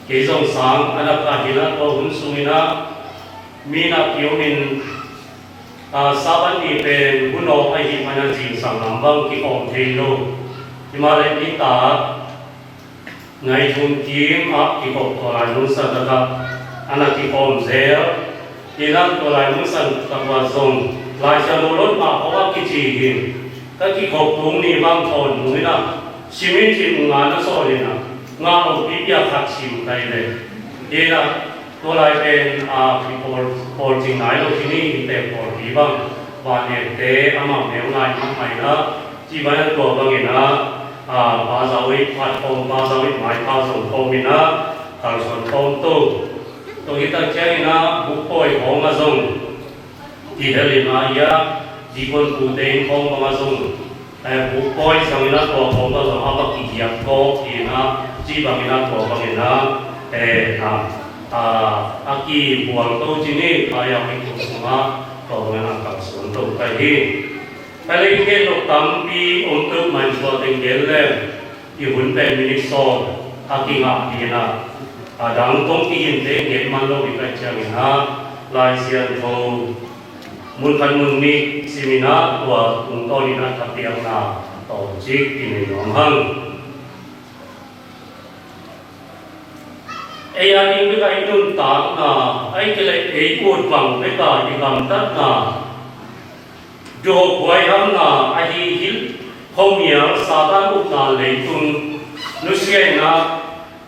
เกี่ยงสังอันนั้นก็ที่นั่นก็หุ่นสูงนะมีนักเกี่ยวนินสาบันนี้เป็นหุ่นออกไอ้ที่มันจริงสังลำบากที่ออกเทโลที่มาเล่นที่ตาไงทุ่งทีมอักที่ออกตัวลายนุ่งสันตะอันนั้นที่ออกเสียที่นั่นตัวลายนุ่งสันตะวันทรงลายจะโดนรถมาเพราะว่ากิจหินถ้าที่ขบตรงนี้บางคนหนุ่ยนะชิมิจิมงานนั่นโซ่เลยนะงานของพิยาขัดชิมได้เลยที่นั่นตัวลายเป็นที่พอจริงไหนเราที่นี่แต่พอที่บางวันเนี่ยเตะอามาเมลงานทำไมนะที่บ้านตัวบางอย่างนะภาษาวิพัฒน์ภาษาวิหมายภาษาโตมินะทางส่วนโตตัวที่ตั้งใจนะบุคคลของมาส่งที่เดินมาอย่าที่คนผู้เดินของมาส่งแต่บุคคลสมัยนั้นตัวของมาส่งอาบัติยาโกที่นะที่บางอย่างตัวบางอย่างนะอากีบวงโตจีนี่พายามิคุสมาตัวบางอย่างกับส่วนตัวไปที่Paling ke tampi untuk mensuatu gelap, ihun pemilikson, akibat dia. Adang tong iin te gel malu dikaca mina, laisian tong munkan munni simina tua untuk dina katiang na, tojik ini nomhang. Ayat ini kita itu tak na, ay kelak ikut bang mereka di kamtat na. जो कोई हम ना अही हिल होमिया साधारण उतना लेकिन नुस्खे ना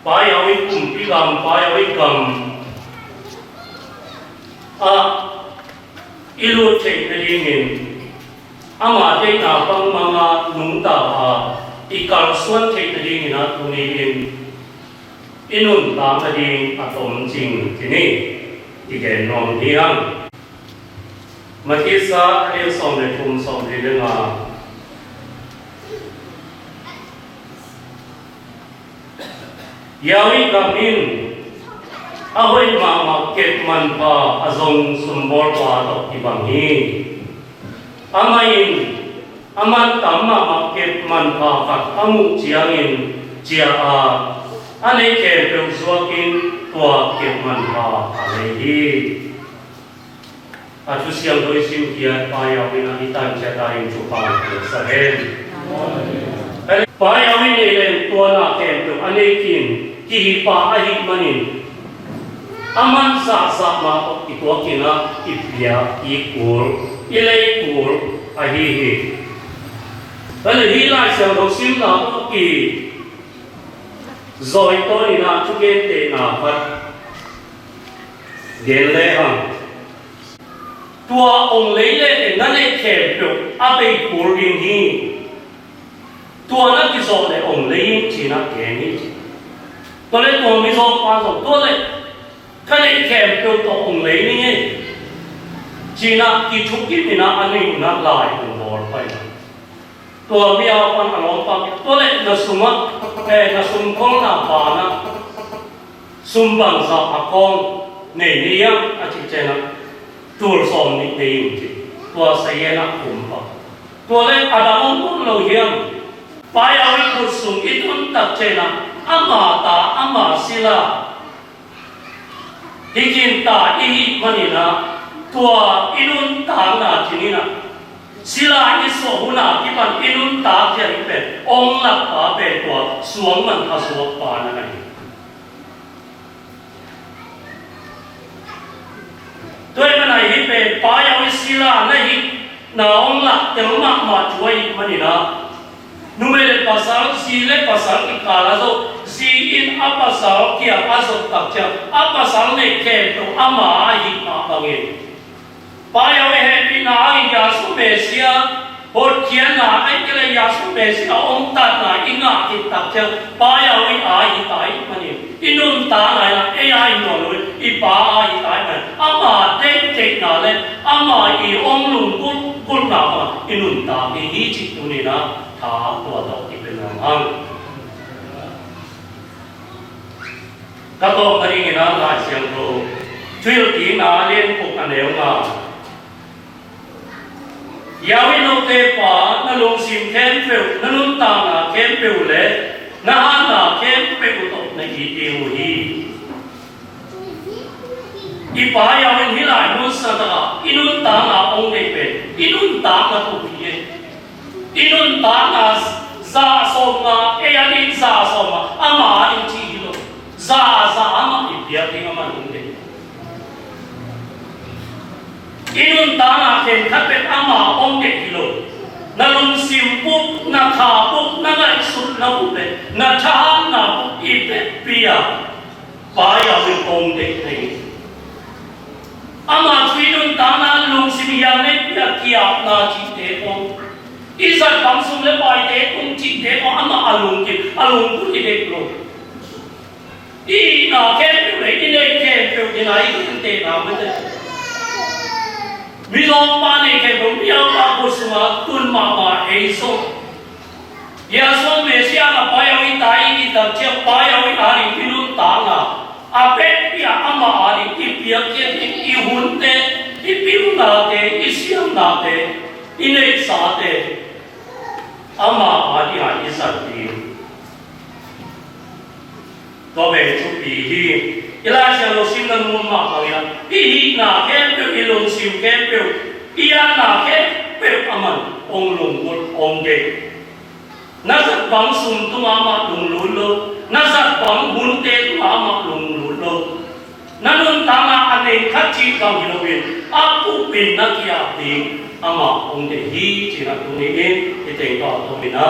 पायावी कुंपी काम पायावी काम इलो टेक्नोलॉजी में अमाते ना पंगमांगा नुंता इकाल स्वं टेक्नोलॉजी ना तुनी इनुन तामदी अतोम जिंग जिने इके नॉम दियां Matisa dia somre tum somre dengar. Yawi kamin, ahoy mamakit man pa azong sumbol pa atok ibangi. Amain, aman tama makit man pa kat amu jiangin jia ane ke bersuakin tua kit man pa alehi. Atu siang doi sim kia payawin ang itan siya tayong chupang sa hen. Payawin ilen tuwa na kento anekin kihipa ahit manin. Aman sa ma ito kina ipya ikur ilay kur ahihi. Dahil hilay siya doi sim na ki zoi to ni na chukente na pat genlehang. Tua ông lấy lên để nó lại kẹp được áp bị của riêng hi tua nó cái số để ông lấy chỉ nó kẹp đi tôi lấy tua mới số quan trọng tôi lấy cái này kẹp được tôi ông lấy đi nhé chỉ nó cái chút cái mình nó anh ấy nó lại cũng bỏ phải tua bây giờ quan trọng lắm tôi lấy nó sum nó sum con nào bà nó sum bằng sao con này đi á chị chơi nóตัวสมนิเทศตัวเสียนักขุมปะตัวเล็กอาดามกุลเราเยี่ยมไปเอาไว้ขุดสุ่มอิทุนตัดเจนะอามาตาอามาศิลาฮิจินตาอิหิมันนี่นะตัวอินุนตาหน้าที่นี่นะศิลาอิโสหุนาที่มันอินุนตาเจริญเป็นองค์หลักป่าเป็นตัวสวงมันอาสวะป่านั่นเองด้วยมันไหนที่เป็นป้ายเอาศิลาในหิน้องหลักเต็มมากมาช่วยมันนี่นะนุ่มเล็กภาษาสีเล็กภาษาอีกาลาโซสีอินอัปภาษาเกี่ยวกับสุดตักเจ้าอัปภาษาในแค่ตัวอามาหิมาบางเองป้ายเอาให้พี่น้าอิยาสุเมเซียบทเขียนนาไอ้เกลียาสุเมเซียองตัดนาอิงาหิตักเจ้าป้ายเอาให้อาหิตายมันนี่อินุนตาไหนนะไอ้อาหินอนเลยอีป้าอาหิตายมันอามาเด็กเด็กนาเลยอามาอีองลุงกุลนามาอินุนตาอีหิจิตตุนีนะท้าตัวดอกที่เป็นน้ำอังกระโดดกันอย่างนั้นหลายเสียงโตช่วยตีนาเลี้ยงพวกอันเดียวมายาวิโนเตปานลงสิมเท biểu lệ na khen biểu tốt này gì điều gì ipa ya wen hilai mun sa ta inun ta na ong de pe inun ta na tu pi inun ta na za so ma e ya ni za so ma ama in chi lo za ama i pia ti ma ong de inun ta na khen khat pe ama ong de ki lo na lum sim pu na kha pu na ngai sut na pu pe na tha na pu i pe pia pa ya wen ong de thei ama twinun tana lung simiyang ne pia kia na chi te ko izat bang sum le pai te tung chi te ko ama alung ku ni de lo I na ke pe le ni ne ke pe ni na I te na me te mi long pa ne ke bo mi ang pa ko suma tun ma e so ya so me sia na pa ya I tai ni ta che pa ya I ari twinun tana apet pia ama ari ki pia ke I hun te I piu na te I siam na te I nei sa te ama ari I sa ti to be chu pi hi ila sia lo sim na mun ma ka ya I na ke pe I lo sim ke pe ia na ke pe aman ong lung ong de na sa bang sum tu ama lung lu lo na sa bang hun te tu ama lung lu lo nanun tama ane khachi kam hilowin apu pin na kia ding ama ong de hi china tu ni in iteng to to mina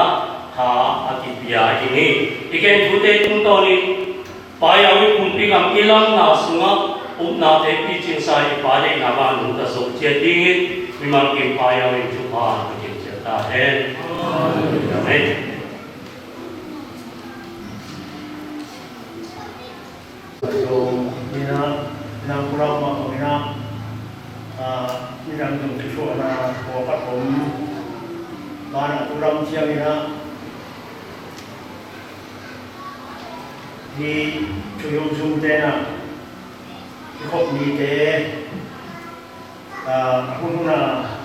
ha akipia ini iken thute tung to ni payawi kumpi kam ilang na sunga upna te pi chin sai pa de na ba nu ta so che ding mimang kim payawi chu pa kin che ta he amen nang kurang ma ina ni nang tung chu na ko patผมมานะkurang siang ina di chuyong sum te na khop ni te kun na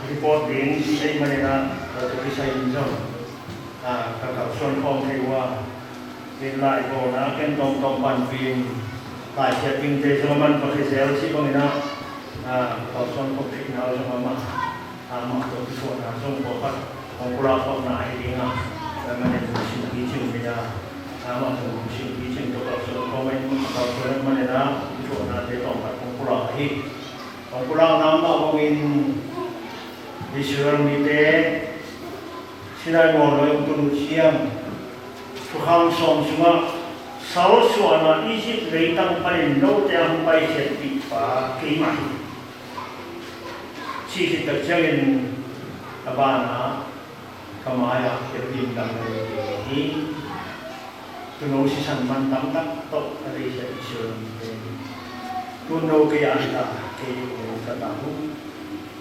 report din sai manena to ki sai injong ka ka son khom thei wa din lai bo na ken tong tong pan phim tại sẽ kinh tế cho mình có thể dễ chỉ có người nào có son có thích nào cho mà mà có cái số nào trong có phát không có lao không nãy đi nào và mình nên xin ký chứng bây giờ mà mình xin ký chứng cho các số có mình có số mình nên là cái số nào để tổng phát không có lao hết không có lao nắm bao của mình đi sửa mi tế xin ai ngồi rồi ông tuân chiêm cho khám xong xuống sáu số là Egypt lấy tăng phải nấu theo bay sẽ bị phá kỹ mạnh chỉ khi tập chân là ba na cầm ai à cái gì làm này thì tôi nói sẽ sản phẩm tắm tắc tốt ở đây sẽ trường tôi nói cái gì là cái cái nào cũng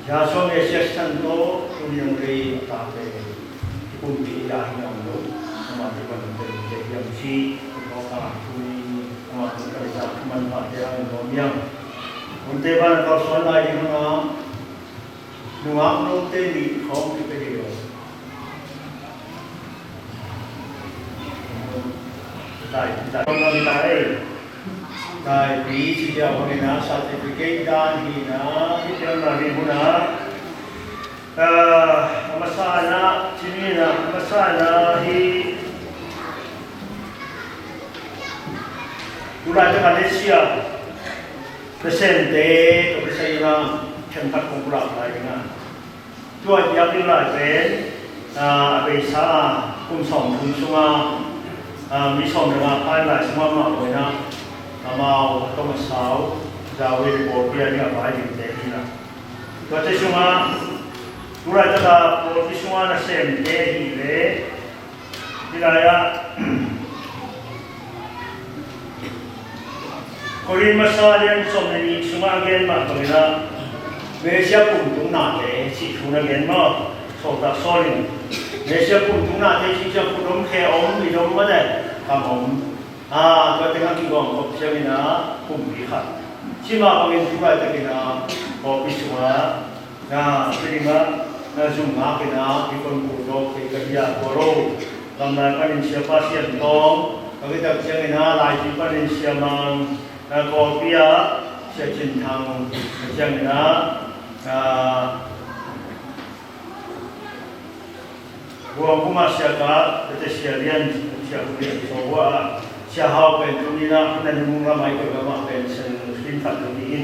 giá số này sẽ sản tốt tôi dùng cái tạo về cái công ty là hình ảnh đó mà cái vấn đề để làm chi mà chúng ta sẽ mình phải để làm một miếng, một tế bào cao số này thì nó đúng không? Nó tế bị không thì cái điều tại trong năm tại vì chỉ là một cái nào certificate đan thì nó cái điều là gì cũng nó masana chỉ là masana thì durante Malaysia presente to bisa ina tempat kumpulan lainnya tuan yang dilakukan bisa kumsong kumsunga misong dengan apa semua makna mau atau masau jauh di bawah dia apa di tekina tuan semua durante la semua presente ile dilaya Korean masalian somni sumagen ma pangina Malaysia pun tung na te si thuna gen ma so ta solin Malaysia pun tung na te si cha pun dom khe om ni dom ma de kam om to tengah ki gong ko chamina pum bi khat si ma pangin tu ba te kina ko piswa na terima na zum ma kina ki kon ku do ke ka dia ko ro làm lại cái nên xia ba xia tông cái tập chiang na lại chỉ cái nên xia mang có bia xia chín thang chiang na buông cũng mà xia cả cái xia liên xia cũng liên số qua xia hao bên chúng đi na nên muốn làm mấy cái mà bên sinh sinh phát được đi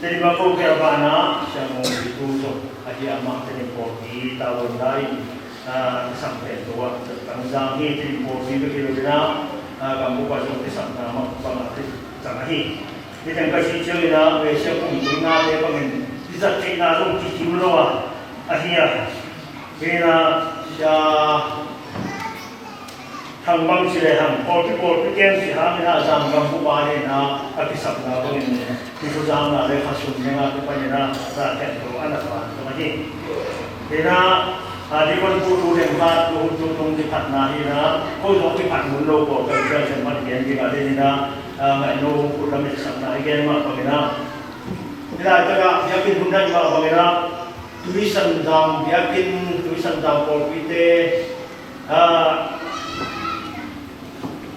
jadi bako kaya bana siya mo dituso aji ama tani porti tawon dai sampai tua tangzang hi tani porti ke kilona kamu pasong tisang nama pangati sangahi di tengah sisi ina wesya pun tuna de pangin bisa tina dong cici mloa ahia kena siya thằng băng chỉ để hàng cột cái kem chỉ hàng là rằng cầm phụ ba này là cái sập là cái này thì số rằng là để phát sinh những cái vấn đề là ra kẹt đồ ăn là cái gì thì là đi con phụ đồ đèn pha đồ đi phạt là thì là có giống cái phạt muốn lâu của cái sản phẩm hiện thì cái này là ngày lâu của làm việc sập lại cái mà cái là thì là cái việc kinh doanh như vậy cái là túi sản phẩm túi sản phẩm của cái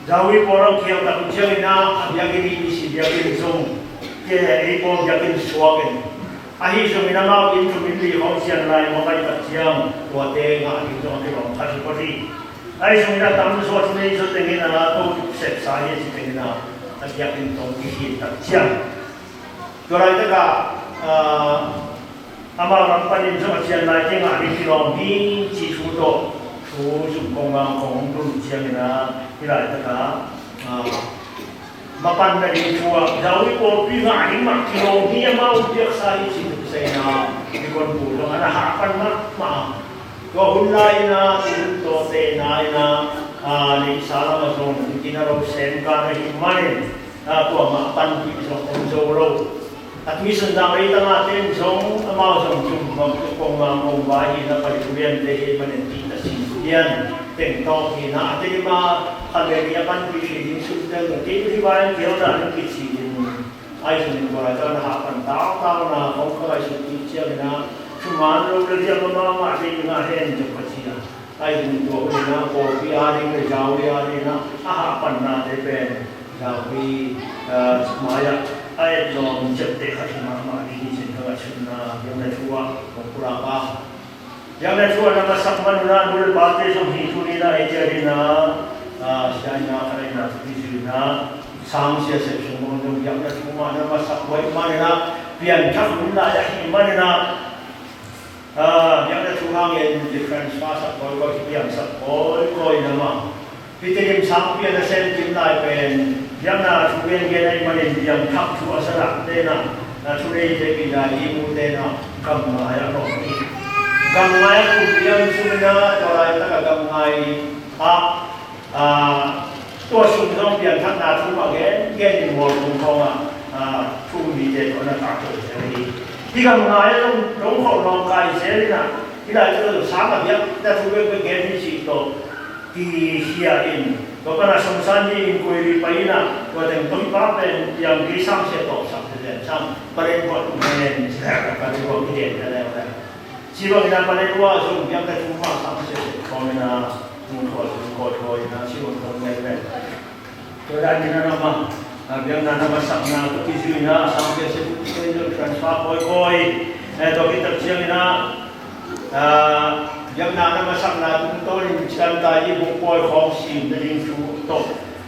Jawi porang kiam tak ujian na yakin isi yakin zong ke ekor yakin suaken ahi zong mau itu mili hongsian lai makai tak siang tua tengah itu zong tengah kasih poti ahi zong tamu suatu ni so tengah na tu set saya si tengah na yakin zong isi tak siang dorai teka amal rampan zong ujian lai tengah di filong ni ci sudo chú dụng công an công tu chiang na thì lại tất cả mà ban đại chùa giáo lý cô tuy ngại mặc kiều ni mau việc sai chỉ được xây na thì con phụ trong anh hạ phân mà có hôm nay na chúng tôi thế này na lịch sử là dùng cái nào xem cả này mai của mà ban bị trong công dâu lâu tuy sinh ra đây ta mà tên giống mau dùng chung bằng công an công bài là phải viên để mà nên yan teng to ki na te ma khale ya ban ki shi su te ng ti ri ba ki ra na ki chi ni ai su ni ba ra ha pan ta na ko ka ai su ti chia na chu ma ro le ya ma te na hen ju pa chi na ai su ni do na ko pi a ri ke jao ya ri na ha pan na te pe jao pi ma ya ai lo mi che te kha ma ni sin ka chu na ya na chu wa ko pura ba yang na chua na masakman na nul bate so hituri na ejari na siya na kare na tisi na sang siya sa sumong ng yang na chuma na masakway man na pian chak na ya man na yang na chua ngin difference pa sa koy koy pian sa koy na ma pitilim sang pian na sen kim lai pen yang na chuyen gen ay manin yang thak chua sa rak de na chulei de ki da yi mu de na kam na ya no gamai kubiang sumina torai ta gamai tua sum dong pian thak na thu ma gen mo lung khong thu mi de to na ta ko se ni ti gamai long khong long kai se ni na ti la chu sa ma ya ta thu be gen ni si to ti sia in to kana som san ni in ko ri pai na to den to pa pen yang ki sam se to sam se sam pare ko men sa ka ko ki de la la希望咱们来多种两个中华上些方面呢，中国呢，希望从那边，就咱今天那么两那么上呢，必须呢上些是这个传发开，到kita siang呢，两那么上呢，都是现在一部开放性的因素都。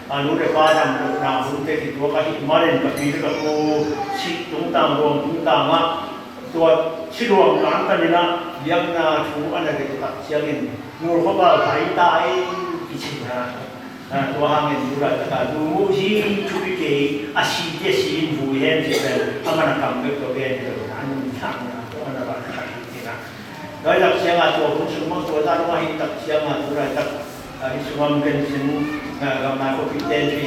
Anu de padam na hunte ki to ka hi maren ka pi ka ko si tung tang ro tung tang ma to si ro kan ta ni na yang na chu an de ka chiang in nur ko ba thai tai ki chi na to hang in du ra ka du mu ji chu bi ke a si de si bu hen che be amana kam ke to be de an chang na to na ba ka ki na doi lak chiang a to ku su mo to ta ro hi tak chiang a du ra tak hi su mam ben sin gamai ko piten fi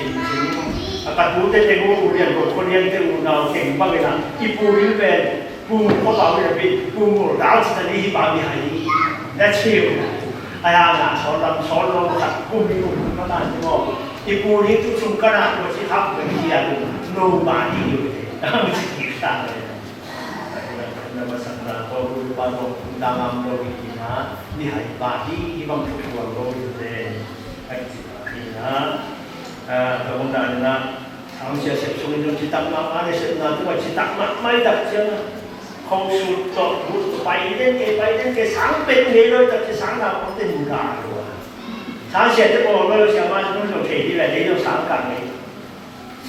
akat pute te ko urian ko konian te una keng ba na ipurin ben pum ko ba wi bi pum mo dao sa ni ba mi hai that's you aya na so lo ka pum ni ko ma na ni mo ipurin tu chung kana ko si hap ben ki ya no ba ni yo ang si sa na masakna ko ru ba ko dangam ro ki na ni hai ba di ibang tu ro ro de anh chị là cái vấn đề là thằng sẽ sẽ xuống những chỉ tặng mà anh sẽ là chúng ta chỉ tặng mà mấy đặc trưng không sụt tọt hụt bay đến cái sáng bên này rồi tập cái sáng nào cũng tình cả rồi sáng sẽ tiếp bộ rồi sáng mai chúng tôi thể đi lại đấy rồi sáng cả ngày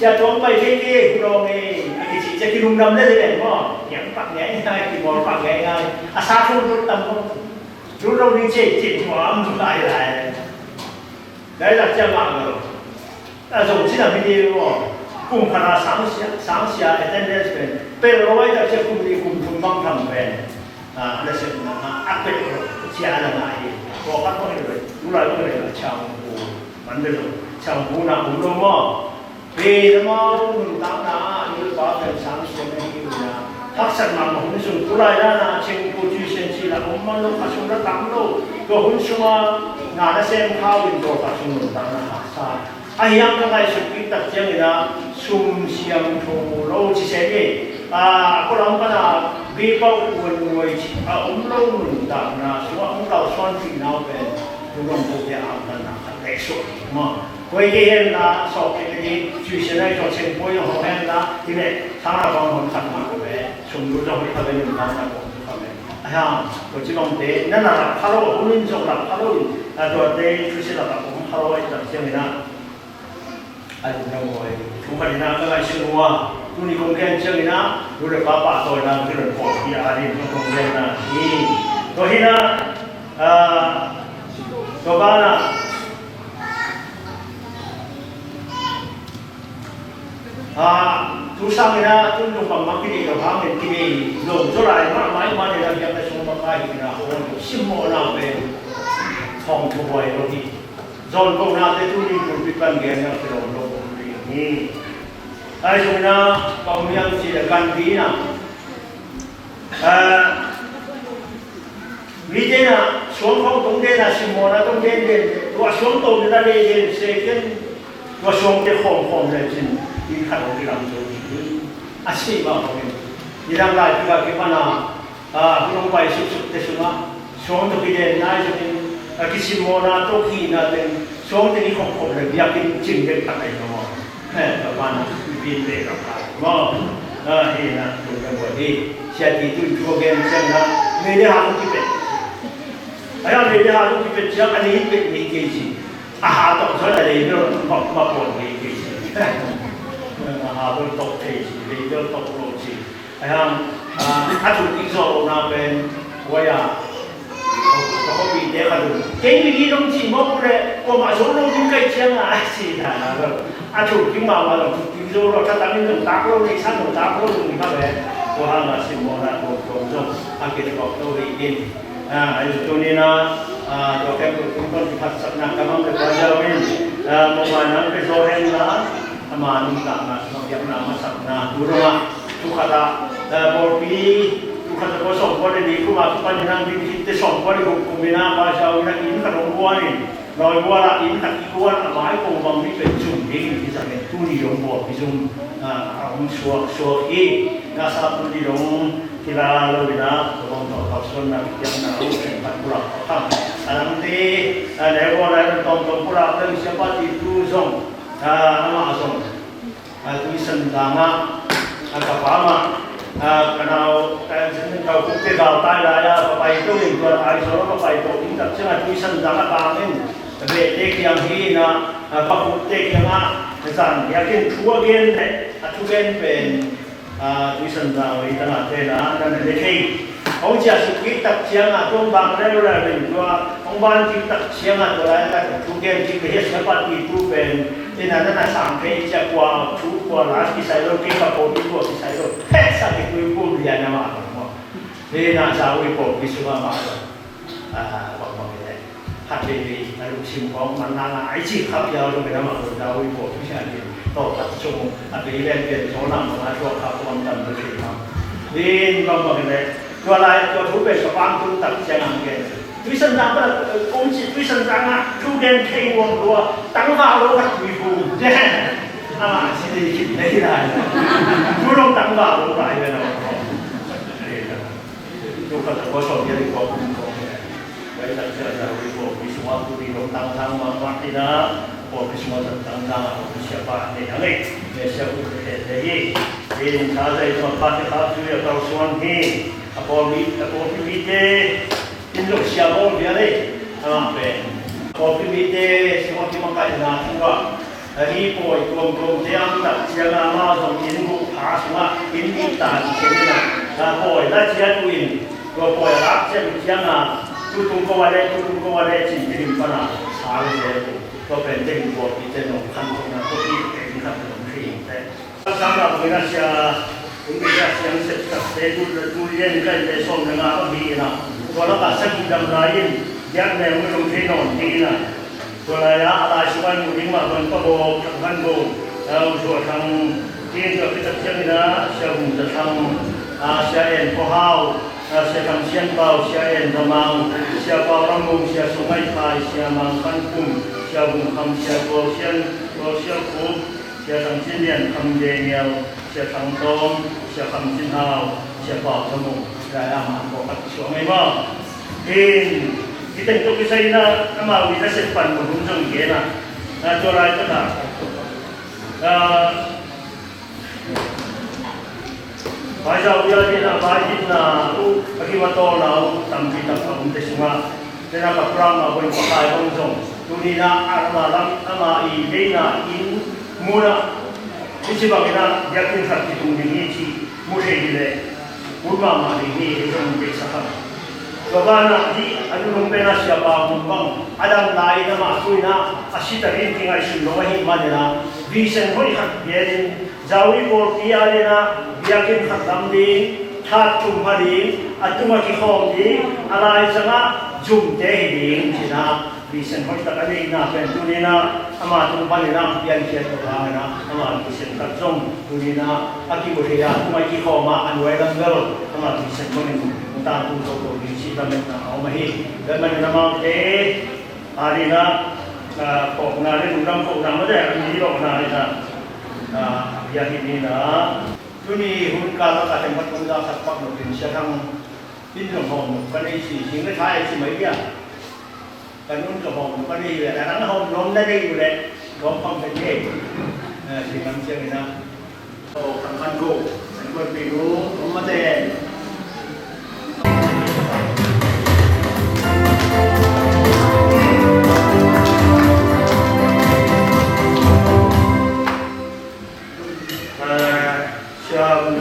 sẽ trốn bay cái rồi ngày cái chỉ cái lùng đâm đấy để mà nhắm bắt nhảy ngay thì bỏ bắt nhảy ngay sáng không rút tầm không rút đâu đi chỉ hóa lại đấy là chân mạng rồi dùng chỉ là video cùng khả sáng xia attendance bên bên rồi đó sẽ cùng đi cùng chung băng thầm bên là sẽ áp lực chia là này có các con rồi lúc này có là chào bù vấn đề rồi chào bù nào cũng đúng không vì mà mình đang là như bảo vệ sáng xia này như là học sinh mà không dùng lúc này là chính phủ chuyên sinh chỉ là ông mà nó phát sinh ra tăng đâu có huấn sinh mà là xem khảo viên đồ phát sinh ra tăng là sao ai yang cái này sự kiện đặc trưng là sum siang thô lâu chỉ sẽ đi có lòng cái là vi bao quần người ông lâu mình đặt là số ông đầu xoan thì nào về tôi lòng bộ địa ảo là đại số mà với cái hiện là sau cái gì chủ sẽ này cho xem bôi họ hiện là thì này sáng nào còn còn thằng mà về sum đối trong cái bên mình đang là cũng phải ha tôi chỉ mong thế nên là hello hôm nay trong là hello rồi đây chủ sẽ là cũng hello đặc trưng là anh đang ngồi chúng ta đi nào các anh sinh hoa tôi đi công viên chơi nào tôi được bà tôi đang cái lần cổ đi đi trong công viên nào đi tôi hiện na tôi bảo là tôi sang cái na tôi dùng bằng mắt cái gì đó hàng mình cái gì dùng cho lại mà để làm việc tại trong cái gì nào còn sim mô nào về phòng thu hồi rồi đi rồi công nào để tôi đi cùng với bạn nghe nhau từ đầu ai chúng ta công nhân chỉ là căn tí nào vì thế là xuống không tổng thế là xin mô là tổng thế để và xuống tổ người ta để sẽ kiến và xuống cái khom này xin đi khăn đi làm rồi xí bảo mình đi làm lại cái mà nào không phải sụp thế xuống tôi cái này cái xin mô là tôi khi là xuống thì không là việc cái chỉnh cái thằng này nó các bạn biết về các bạn ngon thì là chúng ta gọi đi sẽ đi từ chùa game xem là người đi học cái việc ấy là người đi học cái việc trước anh ấy biết những cái gì tổng số là gì đó học buồn cái gì tôi tộc thì gì đó tộc lộ gì ấy là chúng cái số nào bên quay có bị thế là được cái gì cũng chỉ mong là có mà số lâu những cái chuyện là gì là chủ cái mà chủ cái rồi các bạn nên tác luôn đi sang tác luôn mình các bạn có hàng là xin mong là một trong cái đó tôi đi tôi nên cho phép chúng tôi phát sinh năng cảm ơn các bạn giờ mình một vài năm cái số em là mà chúng ta mà việc nào mà sắp là đúng không chúng ta một cái chúng ta có sống qua đây cũng mà chúng ta nên đi tới sống qua đây cùng mình mà sao là in cả đồng qua này rồi qua là in cả cái qua là mãi cùng bằng cái chuyện dùng để cái gì này tu đi đồng bộ cái dùng ông xua khi là sao tu đi đồng thì là lâu rồi đó còn học sinh là việc nào cũng phải bắt buộc học nanti để qua đây còn buộc lên siapa di tu dùng nama dùng tu sinh dana agama kalau kau kumpul kau tanya ya bapak itu yang jual air solo bapak itu ini tak cuma tulisan jangan bangun betek yang hina bakutek yang kesan yakin dua gen pen tulisan jangan itu nak tena dan dekai ông cha sự kỹ tập chiang trong bang đây là mình cho ông ban kỹ tập chiang đó là thu gen kỹ cái hết các bạn đi tu bên nên là nó là sáng cái cha qua chú qua lá cái sai rồi cái cặp bộ đi qua cái sai rồi hết sao cái cuối cùng liền mà thế là sao cái bộ cái số mà bằng cái này hạt bên đi là lúc chim phong mà là ai chỉ khắp giờ rồi cái mà rồi đâu cái bộ cái này tổ tập trung cái bên số năm mà cho khắp quan tâm cái gì không nên bằng cái này cho lại cho thú về số ban tu tập chẳng hạn cái tuy sinh ra là công chỉ tuy sinh ra thu đen thay nguồn của tăng vào đâu các quý phụ chứ xin đi kịp đấy là thu đông tăng vào đâu lại vậy nào chúng ta có số gia đình có vậy là quý phụ quý số quý dòng tăng thang mà phát đi na của cái số tăng thang của cái xe ba này hàng ấy cái xe của cái thế gì thì ta dạy cho phát cái khác chú ý tàu xuân hi apol mi te in lúc xe bom vậy đấy về apol mi te xem cái mang cái nào cũng vậy hi bồi gồm thế ăn đặt xe là mà dùng in vụ phá xuống à in đi tàn cái này là bồi là xe tuin rồi bồi lắp xe bị xe là tu tung có đây chỉ cái điểm phần nào xả lênก็เป็นเรื่องบทที่จะนำขั้นตอนตัวที่เป็นขั้นตอนที่แต่สำหรับเวลาเสียผมมีการเสียงเสร็จกับเตดูดูเรียนกันในส่วนงานก็ดีนะตัวเราก็สักดำไรยักษ์ในมือลงที่นอนดีนะตัวระยะอะไรช่วยอยู่ที่มาบนก็บอกทางกันโบแล้วส่วนทางที่จะพิจารณาเสียหุ่นจะทำเสียเอ็นพอเฮาเสียทำเชียนเบาเสียเอ็นทำมังเสียเบารำมุงเสียสมัยไทยเสียมังขันกุมเสียบุญคำเสียโกเสียคูเสียทำชิ้นเนียนคำเดียวเสียทำต้มเสียคำชิ้นเท้าเสียเบาสมุนได้อาหารบอกว่าสวยมากที่แต่งตัวพิเศษนะถ้ามาวิจัยเสร็จปั่นหมดรุ่งสงเกนะตัวไรก็ได้ภายในวันนี้นะภายในนะปฏิวัติเราทำที่ทำของเด็กมาเจ้ากับพระมาบนขายของส่งดูนี่นะอามาลังอามาอีเดน่าอินมูนะที่สิบางนะอยากกินสัตว์ที่ตรงนี้ที่มูเรียเลยมูมาดีนี่เรื่องเด็กสักก็บ้านนะที่อันนู้นเป็นอาชีพบางบางอาดัมไล่นะมาคุยนะอาชีพที่ที่ไงสิ่งน้อยมาเนี่ยนะวิเศษคนขัดเย็นจาวิโกตีอะไรนะอยากกินขัดดำดีทาจุ่มมาดีอัตุมาขี้หอมดีอะไรสังะจุ่มเจดีที่นะวิเศษคนตะกันเองนะเป็นตัวนี้นะอามาตุบันนี่นะเปลี่ยนเชียร์ตัวนะอามาวิเศษตัดจงตัวนี้นะอากิบุตรยาตุมาขี้หอมมาอันไว้ดังเดิมอามาวิเศษคนนี้ตาตุโตโตวิชิตามันเอามาให้แล้วมันนำมาอะไรนะปกนาเรื่องรำปกนาไม่ได้อันนี้ปกนาเลยนะอย่างนี้นะทุนี้หุ่นการละการแต่งวัตถุดาสักพักหนึ่งเป็นเชื่อทางที่หลวงพ่อหนุ่มก็ได้สี่สิ่งก็ใช้สิ่งไม่เบี้ยกันนุ่นกับหงก็ได้เลยแต่นั้นหงล้มได้อยู่เลยล้มความเป็นเย่สิ่งนั้นเชื่อเลยนะโอ้ทำกันกูสังเกตไปรู้ผมมาแต่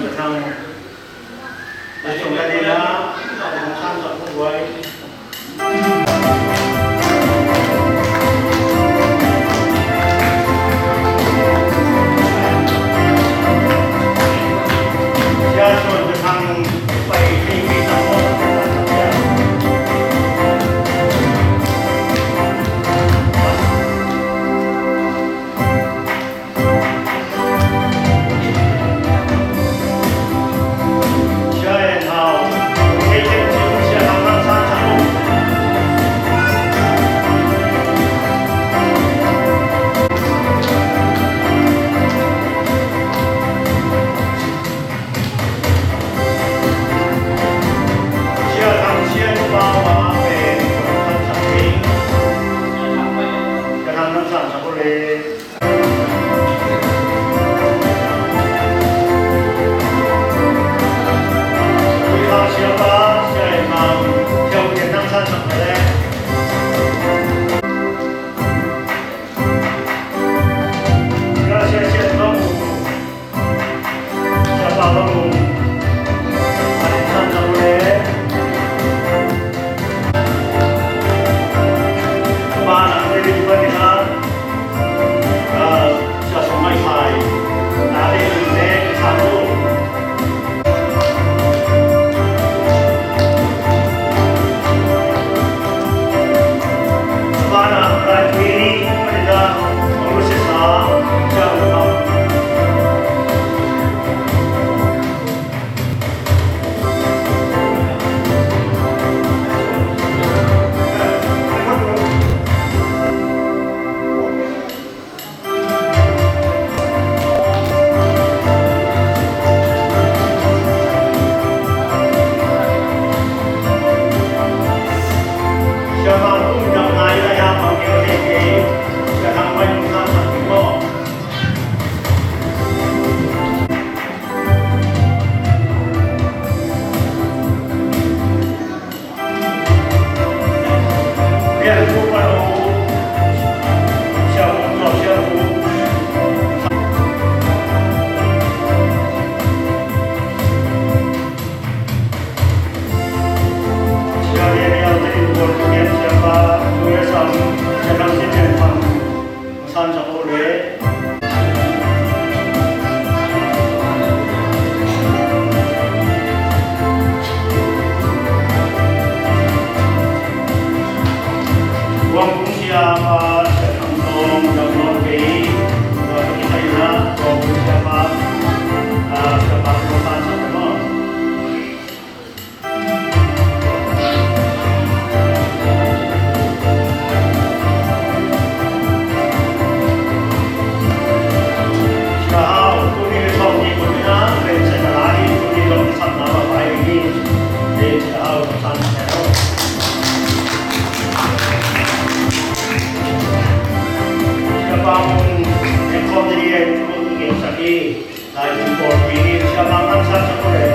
จะทำในส่วนนี้นะผมทำกับผู้ไว้จะส่วนจะทำไปที่มีทั้งหมด siapa setanggung yang lebih kita ina kau siapa siapa perusahaan sama. Sekarang kuni besok ni kuni na rencana lagi kuni lom sana apa ini rencana perusahaan sama. Bangun ekonomi yang ingin sakit, lagi import ini siapa mangsa sekolah.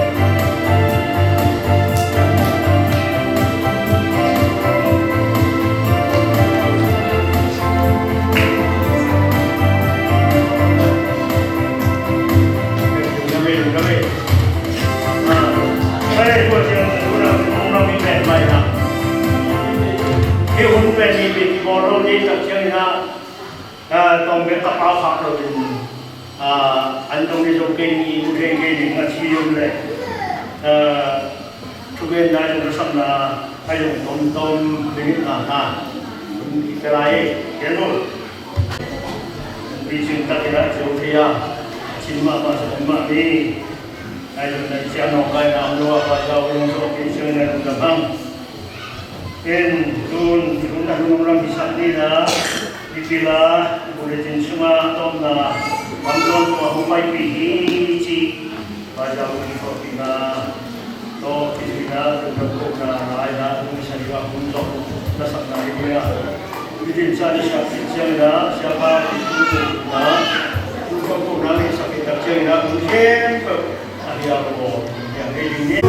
Saya buat yang orang minta banyak. Dia umumnya di Borneo ni tak cina. Tong ke kapal kapal ini, antong di jokin ini mungkin ini ngaji juga. Tujuan dari bersama ayo tonton dengan kita lain, kenal. Bicara kita jauh dia, cuma masa cuma ni, ayo nanti siapa nak nak dua apa jauh yang sok bicara dengan orang. Tun orang bisa ni lah. Dipilah boleh semua tom na bantuan mahumai pihi pada bagi kopina to pisina terbentuk na ayat bisa juga untuk dasar dari dia jadi siapa siapa itu na untuk nali sakit terjadi na mungkin hari apa yang ini